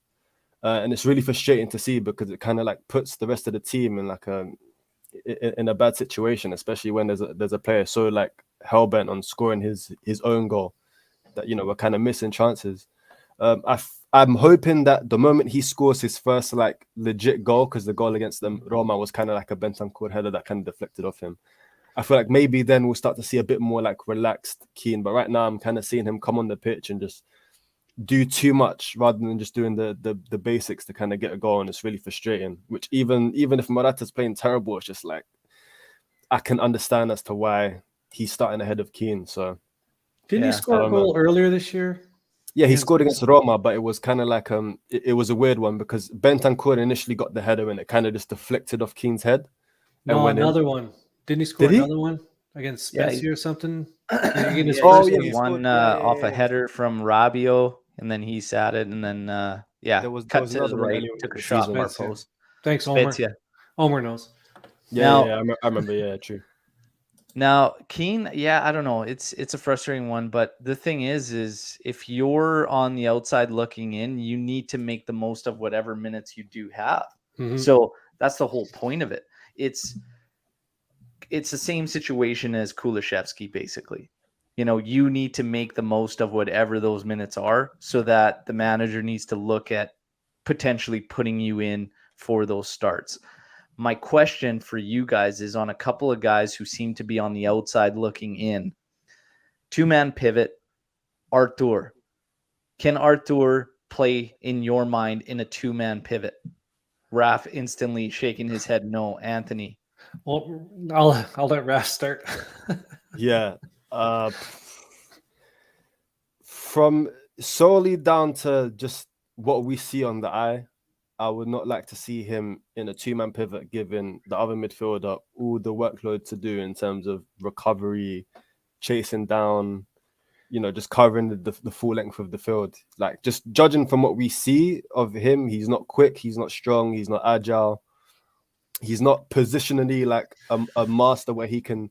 And it's really frustrating to see because it kind of like puts the rest of the team in like in a bad situation, especially when there's a player so like hellbent on scoring his own goal that we're kind of missing chances. I'm hoping that the moment he scores his first like legit goal, because the goal against them Roma was kind of like a Bentancur header that kind of deflected off him. I feel like maybe then we'll start to see a bit more like relaxed Keane. But right now I'm kind of seeing him come on the pitch and just do too much rather than just doing the basics to kind of get a goal, and it's really frustrating. Which even if Morata's playing terrible, it's just like I can understand as to why he's starting ahead of Keane. So didn't he score a goal earlier this year? Yeah, he scored against Roma, but it was kind of like it was a weird one because Bentancur initially got the header and it kind of just deflected off Keane's head. No, another one. Didn't he score another one against Spezia or something? One off a header from Rabiot, and then he sat it, and then cut to his right, took a shot from our post. Thanks, Omer. Omer knows. I remember. Yeah, true. Now, Keane, I don't know. It's a frustrating one, but the thing is if you're on the outside looking in, you need to make the most of whatever minutes you do have. Mm-hmm. So that's the whole point of it. it's the same situation as Kulishevsky, basically. You know, you need to make the most of whatever those minutes are so that the manager needs to look at potentially putting you in for those starts. My question for you guys is on a couple of guys who seem to be on the outside looking in. Two-man pivot, Artur. Can Artur play in your mind in a two-man pivot? Raf instantly shaking his head no. Anthony. Well, I'll let Raph start. Yeah. From solely down to just what we see on the eye, I would not like to see him in a two-man pivot, given the other midfielder all the workload to do in terms of recovery, chasing down, just covering the full length of the field. Like, just judging from what we see of him, he's not quick, he's not strong, he's not agile, he's not positionally like a master where he can,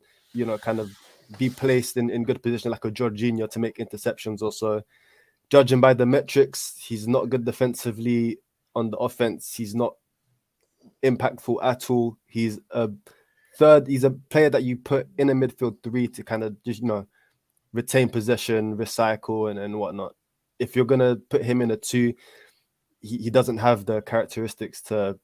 kind of be placed in good position like a Jorginho to make interceptions or so. Judging by the metrics, he's not good defensively. On the offense, he's not impactful at all. He's a player that you put in a midfield three to kind of just, retain possession, recycle, and whatnot. If you're going to put him in a two, he doesn't have the characteristics to,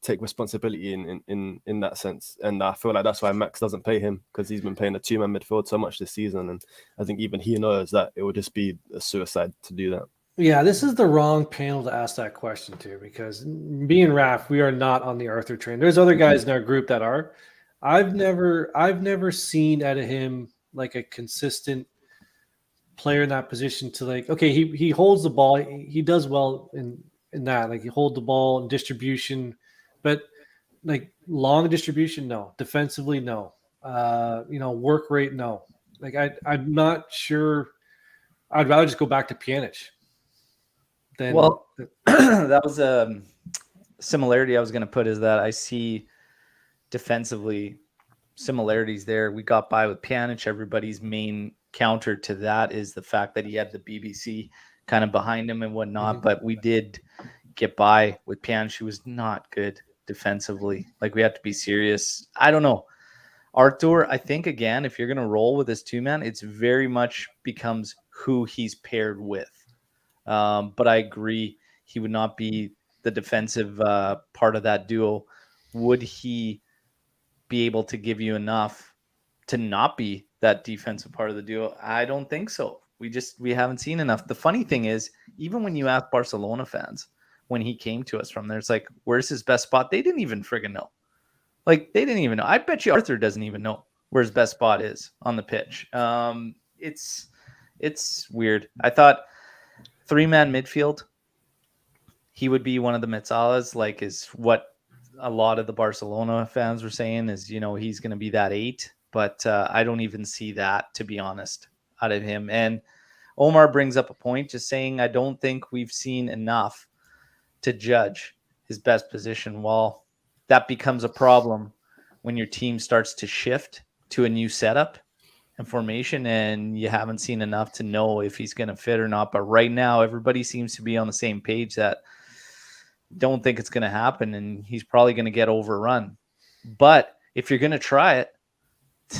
take responsibility in that sense. And I feel like that's why Max doesn't play him, because he's been playing a two-man midfield so much this season. And I think even he knows that it would just be a suicide to do that. Yeah, this is the wrong panel to ask that question to, because me and Raph, we are not on the Arthur train. There's other guys in our group that are. I've never seen out of him like a consistent player in that position to like, okay, he holds the ball. He does well in that. Like, he hold the ball and distribution, but like long distribution, no. Defensively, no. Work rate, no. Like, I'm not sure. I'd rather just go back to Pjanic. Well, that was a similarity I was going to put, is that I see defensively similarities there. We got by with Pjanic. Everybody's main counter to that is the fact that he had the BBC kind of behind him and whatnot. Mm-hmm. But we did get by with Pjanic, who was not good defensively. Like, we have to be serious. I don't know. Artur, I think, again, if you're going to roll with this two-man, it's very much becomes who he's paired with. But I agree, he would not be the defensive part of that duo. Would he be able to give you enough to not be that defensive part of the duo? I don't think so. We haven't seen enough. The funny thing is, even when you ask Barcelona fans, when he came to us from there, it's like, where's his best spot? They didn't even friggin' know. Like, they didn't even know. I bet you Arthur doesn't even know where his best spot is on the pitch. It's weird. I thought three-man midfield, he would be one of the Metsalas, like, is what a lot of the Barcelona fans were saying, is, he's going to be that 8. But I don't even see that, to be honest, out of him. And Omar brings up a point, just saying, I don't think we've seen enough to judge his best position. Well, that becomes a problem when your team starts to shift to a new setup and formation, and you haven't seen enough to know if he's going to fit or not. But right now, everybody seems to be on the same page that don't think it's going to happen, and he's probably going to get overrun. But if you're going to try it,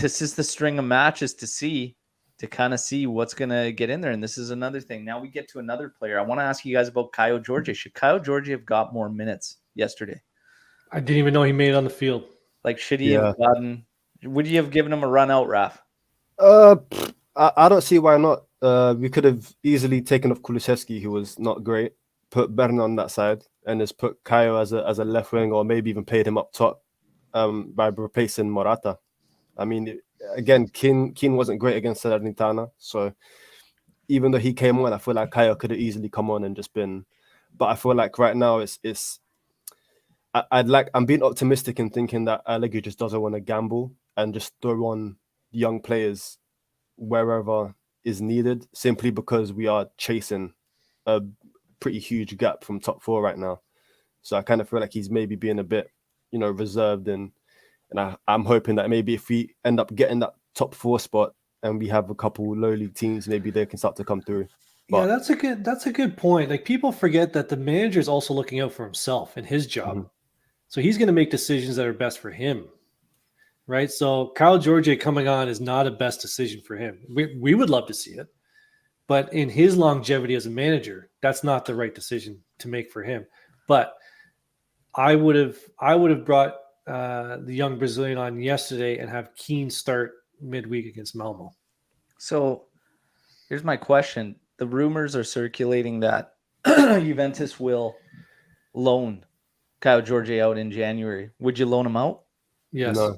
this is the string of matches to kind of see what's going to get in there. And this is another thing. Now we get to another player. I want to ask you guys about Caio Jorge. Should Caio Jorge have got more minutes yesterday? I didn't even know he made it on the field. Like, should he have gotten? Would you have given him a run out, Raf? I don't see why not. We could have easily taken off Kulusevski, who was not great, put Bern on that side, and just put Caio as a left wing, or maybe even played him up top by replacing Morata. I mean, again, Keane wasn't great against Salernitana, so even though he came on, I feel like Caio could have easily come on and just been. But I feel like right now I'm being optimistic in thinking that Allegri just doesn't want to gamble and just throw on young players wherever is needed, simply because we are chasing a pretty huge gap from top 4 right now. So I kind of feel like he's maybe being a bit, reserved, and I'm hoping that maybe if we end up getting that top 4 spot and we have a couple low league teams, maybe they can start to come through. But, yeah, that's a good point. Like, people forget that the manager is also looking out for himself and his job. Mm-hmm. So he's going to make decisions that are best for him. right? So Kyle George coming on is not a best decision for him. We would love to see it, but in his longevity as a manager, that's not the right decision to make for him. But I would have brought the young Brazilian on yesterday and have Keane start midweek against Malmo. So here's my question. The rumors are circulating that Juventus will loan Kyle George out in January. Would you loan him out? Yes. No.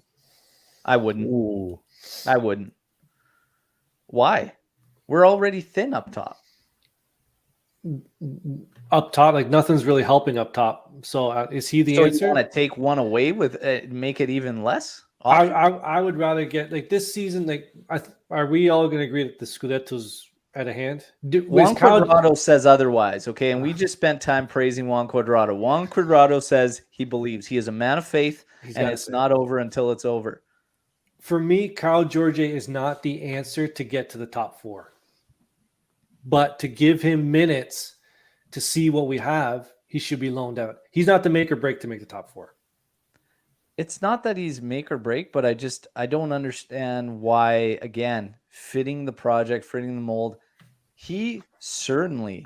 I wouldn't. Ooh. I wouldn't. Why? We're already thin up top. Up top, like nothing's really helping up top. So is he the So answer? you want to take one away with make it even less? I would rather get like this season. Like, are we all going to agree that the Scudetto's at a hand? Juan Cuadrado says otherwise, okay? And we just spent time praising Juan Cuadrado. Juan Cuadrado says he believes he is a man of faith, and it's not over until it's over. For me, Kyle George is not the answer to get to the top 4. But to give him minutes to see what we have, he should be loaned out. He's not the make or break to make the top 4. It's not that he's make or break, but I don't understand why, again, fitting the project, fitting the mold, he certainly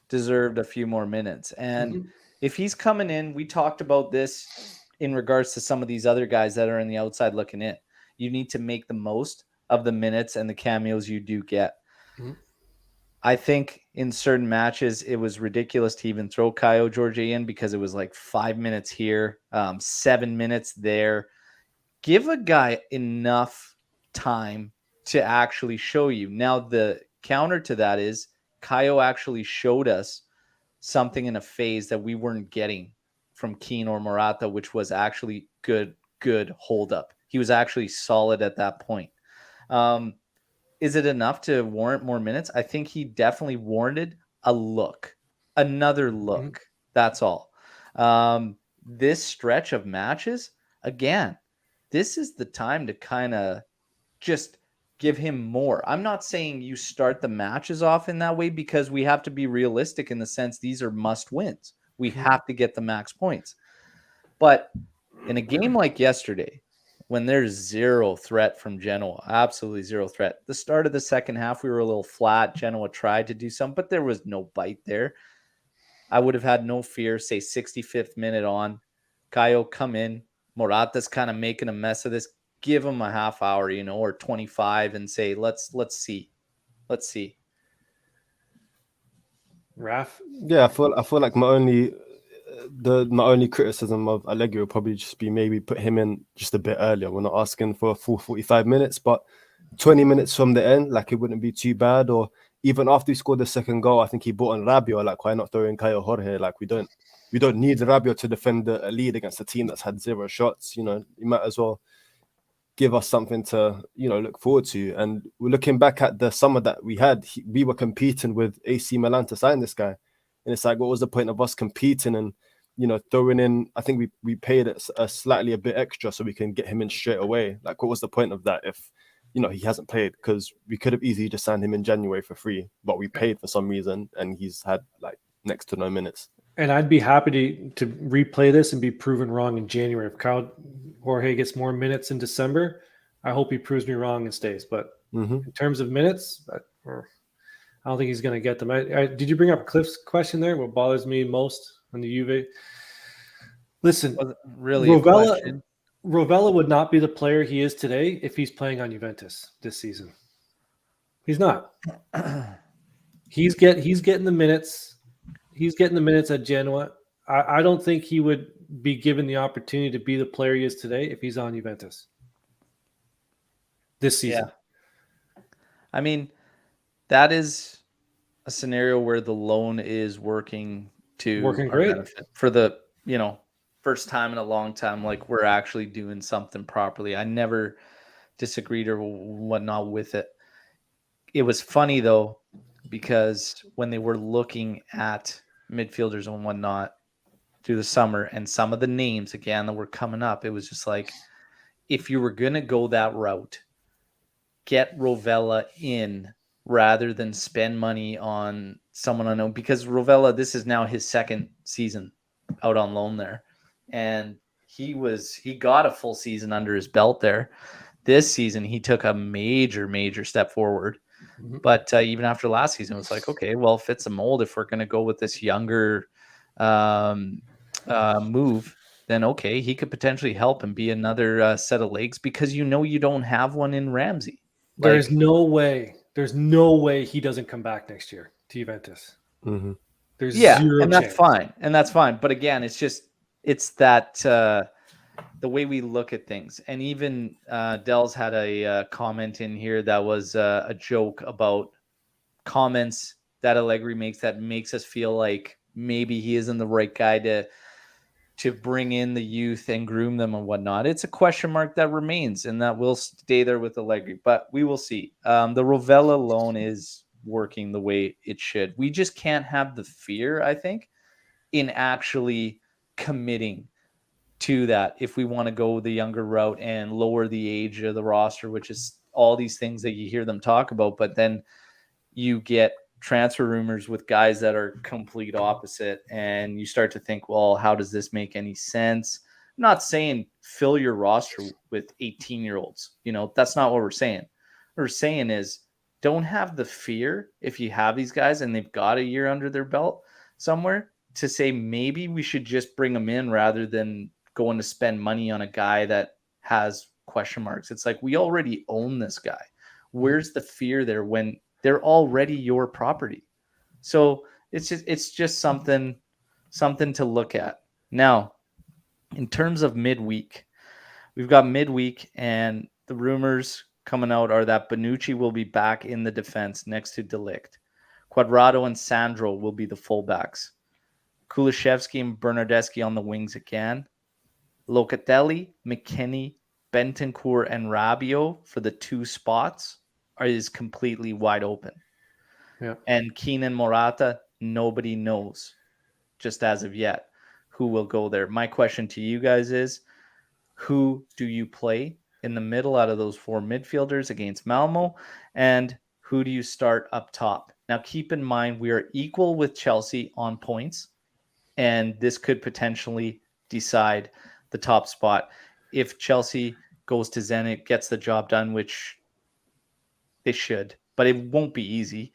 deserved a few more minutes. And if he's coming in, we talked about this in regards to some of these other guys that are in the outside looking in. You need to make the most of the minutes and the cameos you do get. I think in certain matches, it was ridiculous to even throw Kyle George in because it was like 5 minutes here, 7 minutes there. Give a guy enough time to actually show you. Now, the counter to that is Kyle actually showed us something in a phase that we weren't getting from Keane or Morata, which was actually good hold up. He was actually solid at that point. Is it enough to warrant more minutes? I think he definitely warranted another look. That's all. This stretch of matches, again, this is the time to kind of just give him more. I'm not saying you start the matches off in that way because we have to be realistic in the sense these are must wins. We have to get the max points. But in a game like yesterday, when there's zero threat from Genoa, absolutely zero threat. The start of the second half, we were a little flat. Genoa tried to do something, but there was no bite there. I would have had no fear, say 65th minute on. Caio come in. Morata's kind of making a mess of this. Give him a half hour, or 25 and say, let's see. Let's see. Raf? Yeah, I feel like my only criticism of Allegri will probably just be maybe put him in just a bit earlier. We're not asking for a full 45 minutes, but 20 minutes from the end, like it wouldn't be too bad. Or even after he scored the second goal, I think he brought in Rabiot. Like, why not throw in Caio Jorge? Like, we don't need Rabiot to defend a lead against a team that's had 0 shots. You might as well give us something to look forward to. And we're looking back at the summer that we had. We were competing with AC Milan to sign this guy, and it's like, what was the point of us competing and throwing in? I think we paid it a bit extra so we can get him in straight away. Like, what was the point of that if he hasn't played? Because we could have easily just signed him in January for free, but we paid for some reason, and he's had like next to no minutes. And I'd be happy to replay this and be proven wrong in January. If Kyle Jorge gets more minutes in December, I hope he proves me wrong and stays. But in terms of minutes, I don't think he's going to get them. Did you bring up Cliff's question there? What bothers me most on the Juve? Listen, really, Rovella would not be the player he is today if he's playing on Juventus this season. He's not. He's getting the minutes. He's getting the minutes at Genoa. I don't think he would be given the opportunity to be the player he is today if he's on Juventus this season. Yeah. I mean, that is a scenario where the loan is working great benefit for the first time in a long time. Like, we're actually doing something properly. I never disagreed or whatnot with it. It was funny though, because when they were looking at midfielders and whatnot through the summer and some of the names again that were coming up, it was just like, if you were going to go that route, get Rovella in rather than spend money on someone unknown, because Rovella, this is now his second season out on loan there. And he got a full season under his belt there. This season, he took a major step forward. Mhm. But even after last season, it was like, okay, well, fits the mold. If we're going to go with this younger move, then okay, he could potentially help and be another set of legs because you don't have one in Ramsey. There's no way he doesn't come back next year to Juventus. Mm-hmm. There's Yeah, zero and chance. that's fine. But again, it's that the way we look at things. And even Dell's had a comment in here that was a joke about comments that Allegri makes that makes us feel like maybe he isn't the right guy to bring in the youth and groom them and whatnot. It's a question mark that remains, and that will stay there with Allegri, but we will see. The Rovella loan is working the way it should. We just can't have the fear, I think, in actually committing to that if we want to go the younger route and lower the age of the roster, which is all these things that you hear them talk about, but then you get transfer rumors with guys that are complete opposite, and you start to think, well, how does this make any sense? I'm not saying fill your roster with 18-year-olds. That's not what we're saying. What we're saying is don't have the fear if you have these guys and they've got a year under their belt somewhere to say maybe we should just bring them in rather than going to spend money on a guy that has question marks. It's like we already own this guy. Where's the fear there when they're already your property? So it's just something to look at. Now, in terms of midweek, we've got midweek, and the rumors coming out are that Bonucci will be back in the defense next to De Ligt. Quadrado and Sandro will be the fullbacks. Kulishevsky and Bernardeschi on the wings again. Locatelli, McKennie, Bentancur, and Rabiot for the 2 spots is completely wide open. Yeah. And Keenan Morata, nobody knows just as of yet who will go there. My question to you guys is, who do you play in the middle out of those 4 midfielders against Malmo? And who do you start up top? Now, keep in mind, we are equal with Chelsea on points, and this could potentially decide the top spot. If Chelsea goes to Zenit, gets the job done, which they should, but it won't be easy.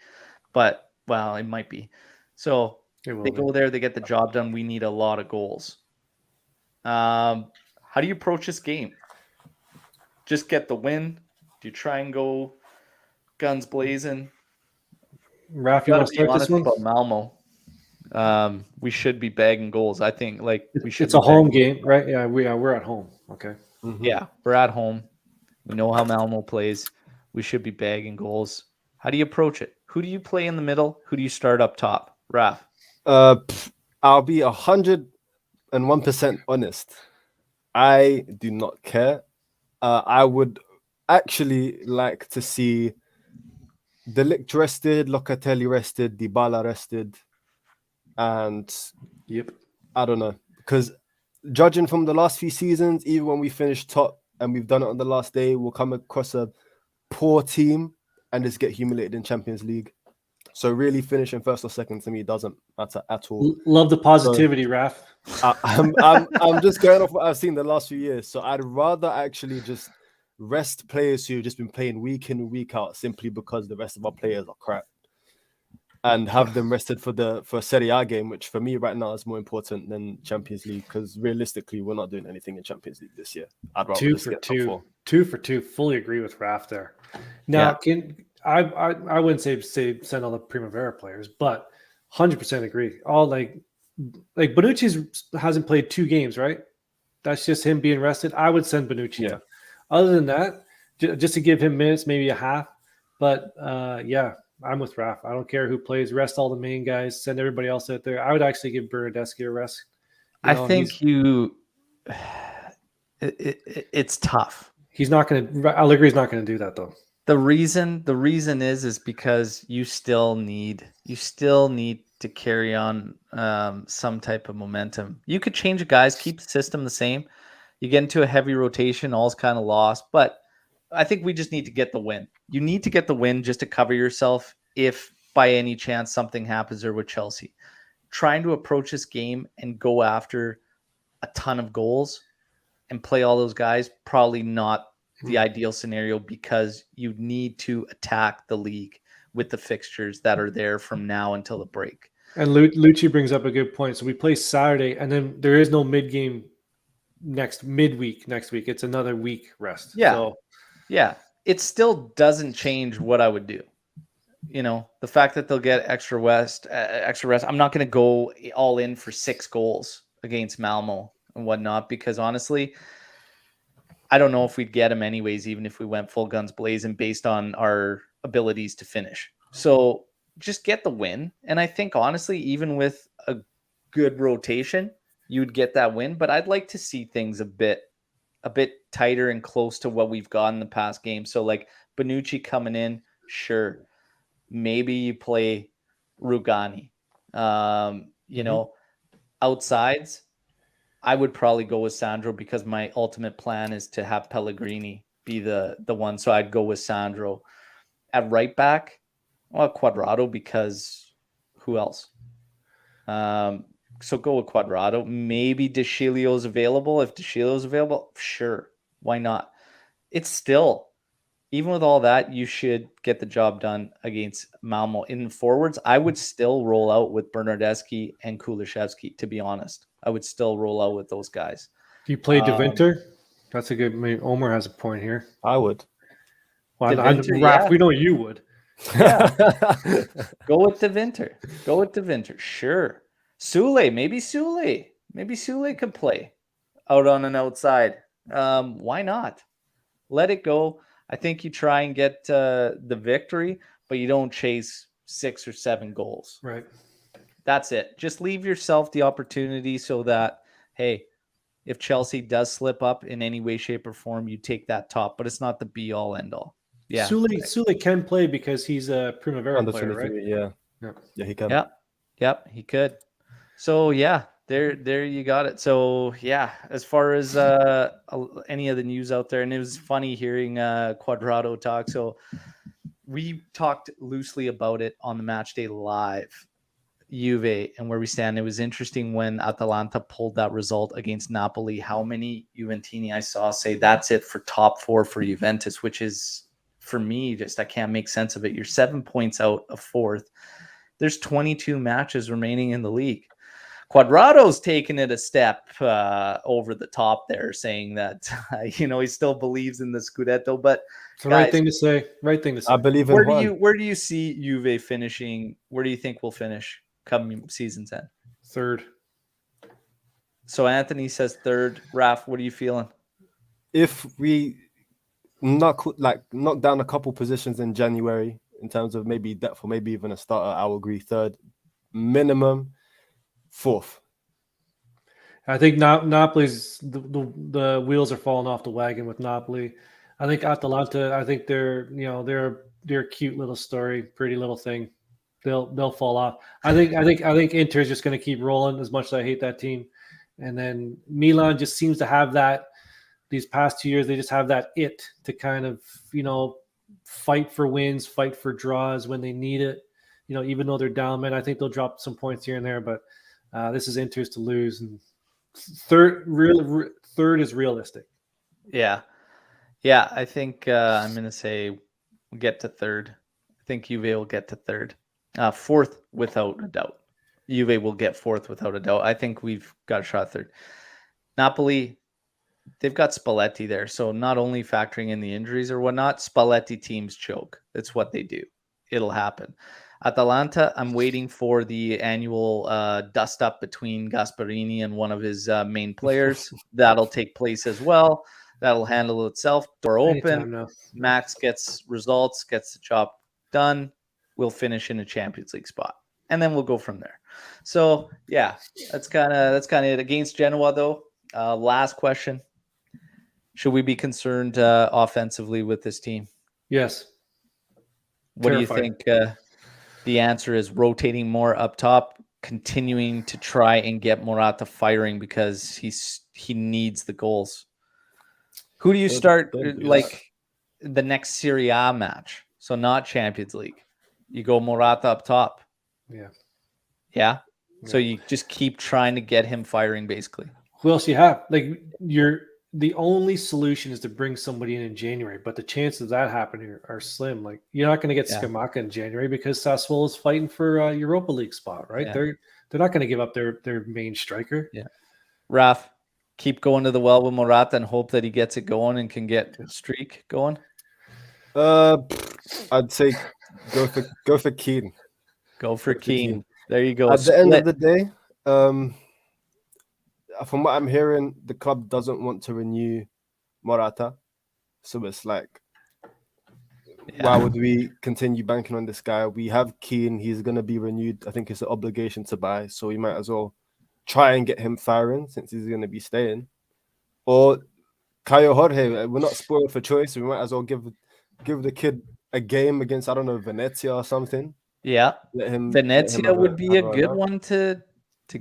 But, well, it might be. So they go there, they get the job done. We need a lot of goals. How do you approach this game? Just get the win? Do you try and go guns blazing? Raf, you want to start this one? About Malmo. We should be bagging goals. I think we should. It's a home game, right? Yeah, we're at home. Okay. Mm-hmm. Yeah, we're at home. We know how Malmo plays. We should be bagging goals. How do you approach it? Who do you play in the middle? Who do you start up top? Raf. I'll be 101% honest. I do not care. I would actually like to see De Ligt rested, Locatelli rested, Dybala rested, and I don't know, because judging from the last few seasons, even when we finish top and we've done it on the last day, we'll come across a poor team and just get humiliated in Champions League. So really finishing first or second to me doesn't matter at all. Love the positivity, Raf. I'm just going off what I've seen the last few years. So I'd rather actually just rest players who've just been playing week in and week out simply because the rest of our players are crap, and have them rested for a Serie A game, which for me right now is more important than Champions League, because realistically we're not doing anything in Champions League this year. I'd rather 2 just for get 2. top 4. 2 for 2. Fully agree with Raf there. Now, I wouldn't say send all the Primavera players, but 100% agree. All like Bonucci hasn't played 2 games, right? That's just him being rested. I would send Bonucci. Yeah. In. Other than that, just to give him minutes, maybe a half. But yeah, I'm with Raf. I don't care who plays. Rest all the main guys. Send everybody else out there. I would actually give Bernardeschi a rest. I think it's tough. He's not going to. Allegri's not going to do that though. The reason is because you still need to carry on some type of momentum. You could change guys, keep the system the same. You get into a heavy rotation, all's kind of lost. But I think we just need to get the win. You need to get the win just to cover yourself if by any chance something happens there with Chelsea. Trying to approach this game and go after a ton of goals and play all those guys, probably not the ideal scenario, because you need to attack the league with the fixtures that are there from now until the break. And Lucci brings up a good point. So we play Saturday, and then there is no midweek next week. It's another week rest. Yeah. So, yeah. It still doesn't change what I would do. The fact that they'll get extra rest. I'm not going to go all in for 6 goals against Malmo and whatnot, because honestly, I don't know if we'd get them anyways, even if we went full guns blazing based on our abilities to finish. So just get the win. And I think honestly, even with a good rotation, you would get that win. But I'd like to see things a bit tighter and close to what we've got in the past game. So like Bonucci coming in, sure. Maybe you play Rugani. Outsides, I would probably go with Sandro, because my ultimate plan is to have Pellegrini be the one. So I'd go with Sandro. At right back, Quadrado, because who else? So go with Quadrado. Maybe DeCilio's available. If DeCilio's available, sure. Why not? It's still, even with all that, you should get the job done against Malmo. In forwards, I would still roll out with Bernardeschi and Kulishevsky, to be honest. I would still roll out with those guys. do you play De Winter? That's a good. I mean, Omer has a point here. I would. Well, De Winter, Raph, we know you would. Yeah. Go with De Winter. Sure. Maybe Sule could play out on an outside. Why not? Let it go. I think you try and get the victory, but you don't chase 6 or 7 goals. Right. That's it. Just leave yourself the opportunity so that, hey, if Chelsea does slip up in any way, shape, or form, you take that top, but it's not the be all end all. Yeah. Sule can play because he's a Primavera player, right? Yeah, he can. Yep, he could. So yeah, there you got it. So yeah, as far as any of the news out there, and it was funny hearing Quadrado talk. So we talked loosely about it on the Match Day Live, Juve and where we stand. It was interesting when Atalanta pulled that result against Napoli, how many Juventini I saw say that's it for top 4 for Juventus, which is, for me, just I can't make sense of it. You're 7 points out of 4th. There's 22 matches remaining in the league. Quadrado's taking it a step over the top there, saying that he still believes in the Scudetto. But it's the right thing to say. Right thing to say. I believe in where do you see Juve finishing? Where do you think we'll finish coming season's end? 3rd. So Anthony says 3rd. Raph, what are you feeling? If we knock down a couple positions in January in terms of maybe depth or maybe even a starter, I will agree 3rd. Minimum 4th. I think Napoli's the wheels are falling off the wagon with Napoli. I think Atalanta. I think they're a cute little story, pretty little thing. They'll fall off. I think Inter's just going to keep rolling. As much as I hate that team, and then Milan just seems to have that. These past 2 years, they just have that it to kind of fight for wins, fight for draws when they need it. Even though they're down, man, I think they'll drop some points here and there, but this is Inter's to lose. And third is realistic. Yeah. I think I'm going to say we'll get to 3rd. I think Juve will get to 3rd. 4th, without a doubt. Juve will get 4th without a doubt. I think we've got a shot 3rd. Napoli, they've got Spalletti there. So not only factoring in the injuries or whatnot, Spalletti teams choke. That's what they do. It'll happen. Atalanta, I'm waiting for the annual dust up between Gasparini and one of his main players. That'll take place as well. That'll handle itself. Door open. Max gets results, gets the job done. We'll finish in a Champions League spot, and then we'll go from there. So yeah, that's kind of it. Against Genoa, though, last question: should we be concerned offensively with this team? Yes. What do you think? The answer is rotating more up top, continuing to try and get Morata firing because he needs the goals. Who do you start like the next Serie A match? So not Champions League. You go Morata up top. Yeah. So you just keep trying to get him firing, basically. Who else you have? Like the only solution is to bring somebody in January, but the chances of that happening are slim. Like you're not going to get Yeah. Skamaka in January because Sassuolo is fighting for a Europa League spot, right? Yeah. They're not going to give up their main striker. Yeah. Raf, keep going to the well with Morata and hope that he gets it going and can get streak going. I'd say go for Keane. Go for Go for Keane. There you go. At the end of the day, from what I'm hearing, the club doesn't want to renew Morata. So it's like, why would we continue banking on this guy? We have Keane. He's going to be renewed. I think it's an obligation to buy. So we might as well try and get him firing since he's going to be staying. Or Caio Jorge. We're not spoiled for choice. We might as well give the kid a game against, I don't know, Venezia or something. Yeah. Venezia would be a good one to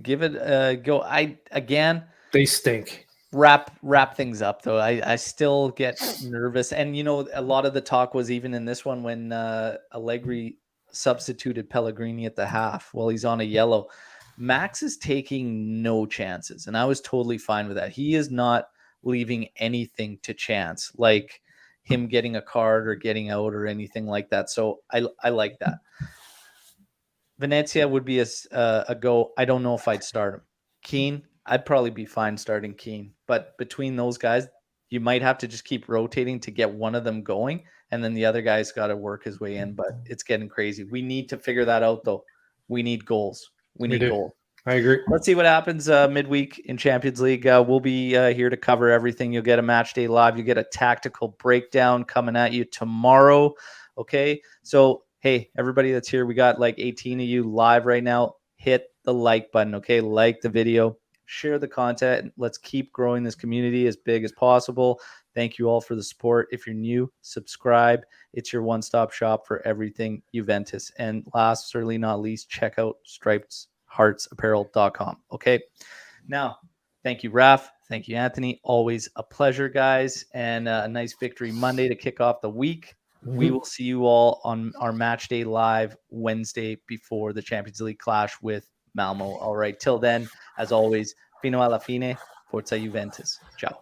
give it a go. They stink. Wrap things up though. I still get nervous, and a lot of the talk was even in this one when Allegri substituted Pellegrini at the half. Well, he's on a yellow. Max is taking no chances, and I was totally fine with that. He is not leaving anything to chance, like him getting a card or getting out or anything like that. So I like that. Venezia would be a go. I don't know if I'd start him. Keane, I'd probably be fine starting Keane. But between those guys, you might have to just keep rotating to get one of them going. And then the other guy's got to work his way in. But it's getting crazy. We need to figure that out, though. We need goals. We need goals. I agree. Let's see what happens midweek in Champions League. We'll be here to cover everything. You'll get a match day live. You get a tactical breakdown coming at you tomorrow. Okay, so hey, everybody that's here, we got like 18 of you live right now. Hit the like button, okay? Like the video, share the content. Let's keep growing this community as big as possible. Thank you all for the support. If you're new, subscribe. It's your one-stop shop for everything Juventus. And last, certainly not least, check out stripedheartsapparel.com. Okay, now, thank you, Raf. Thank you, Anthony. Always a pleasure, guys. And a nice victory Monday to kick off the week. We will see you all on our match day live Wednesday before the Champions League clash with Malmo. All right. Till then, as always, fino alla fine, forza Juventus. Ciao.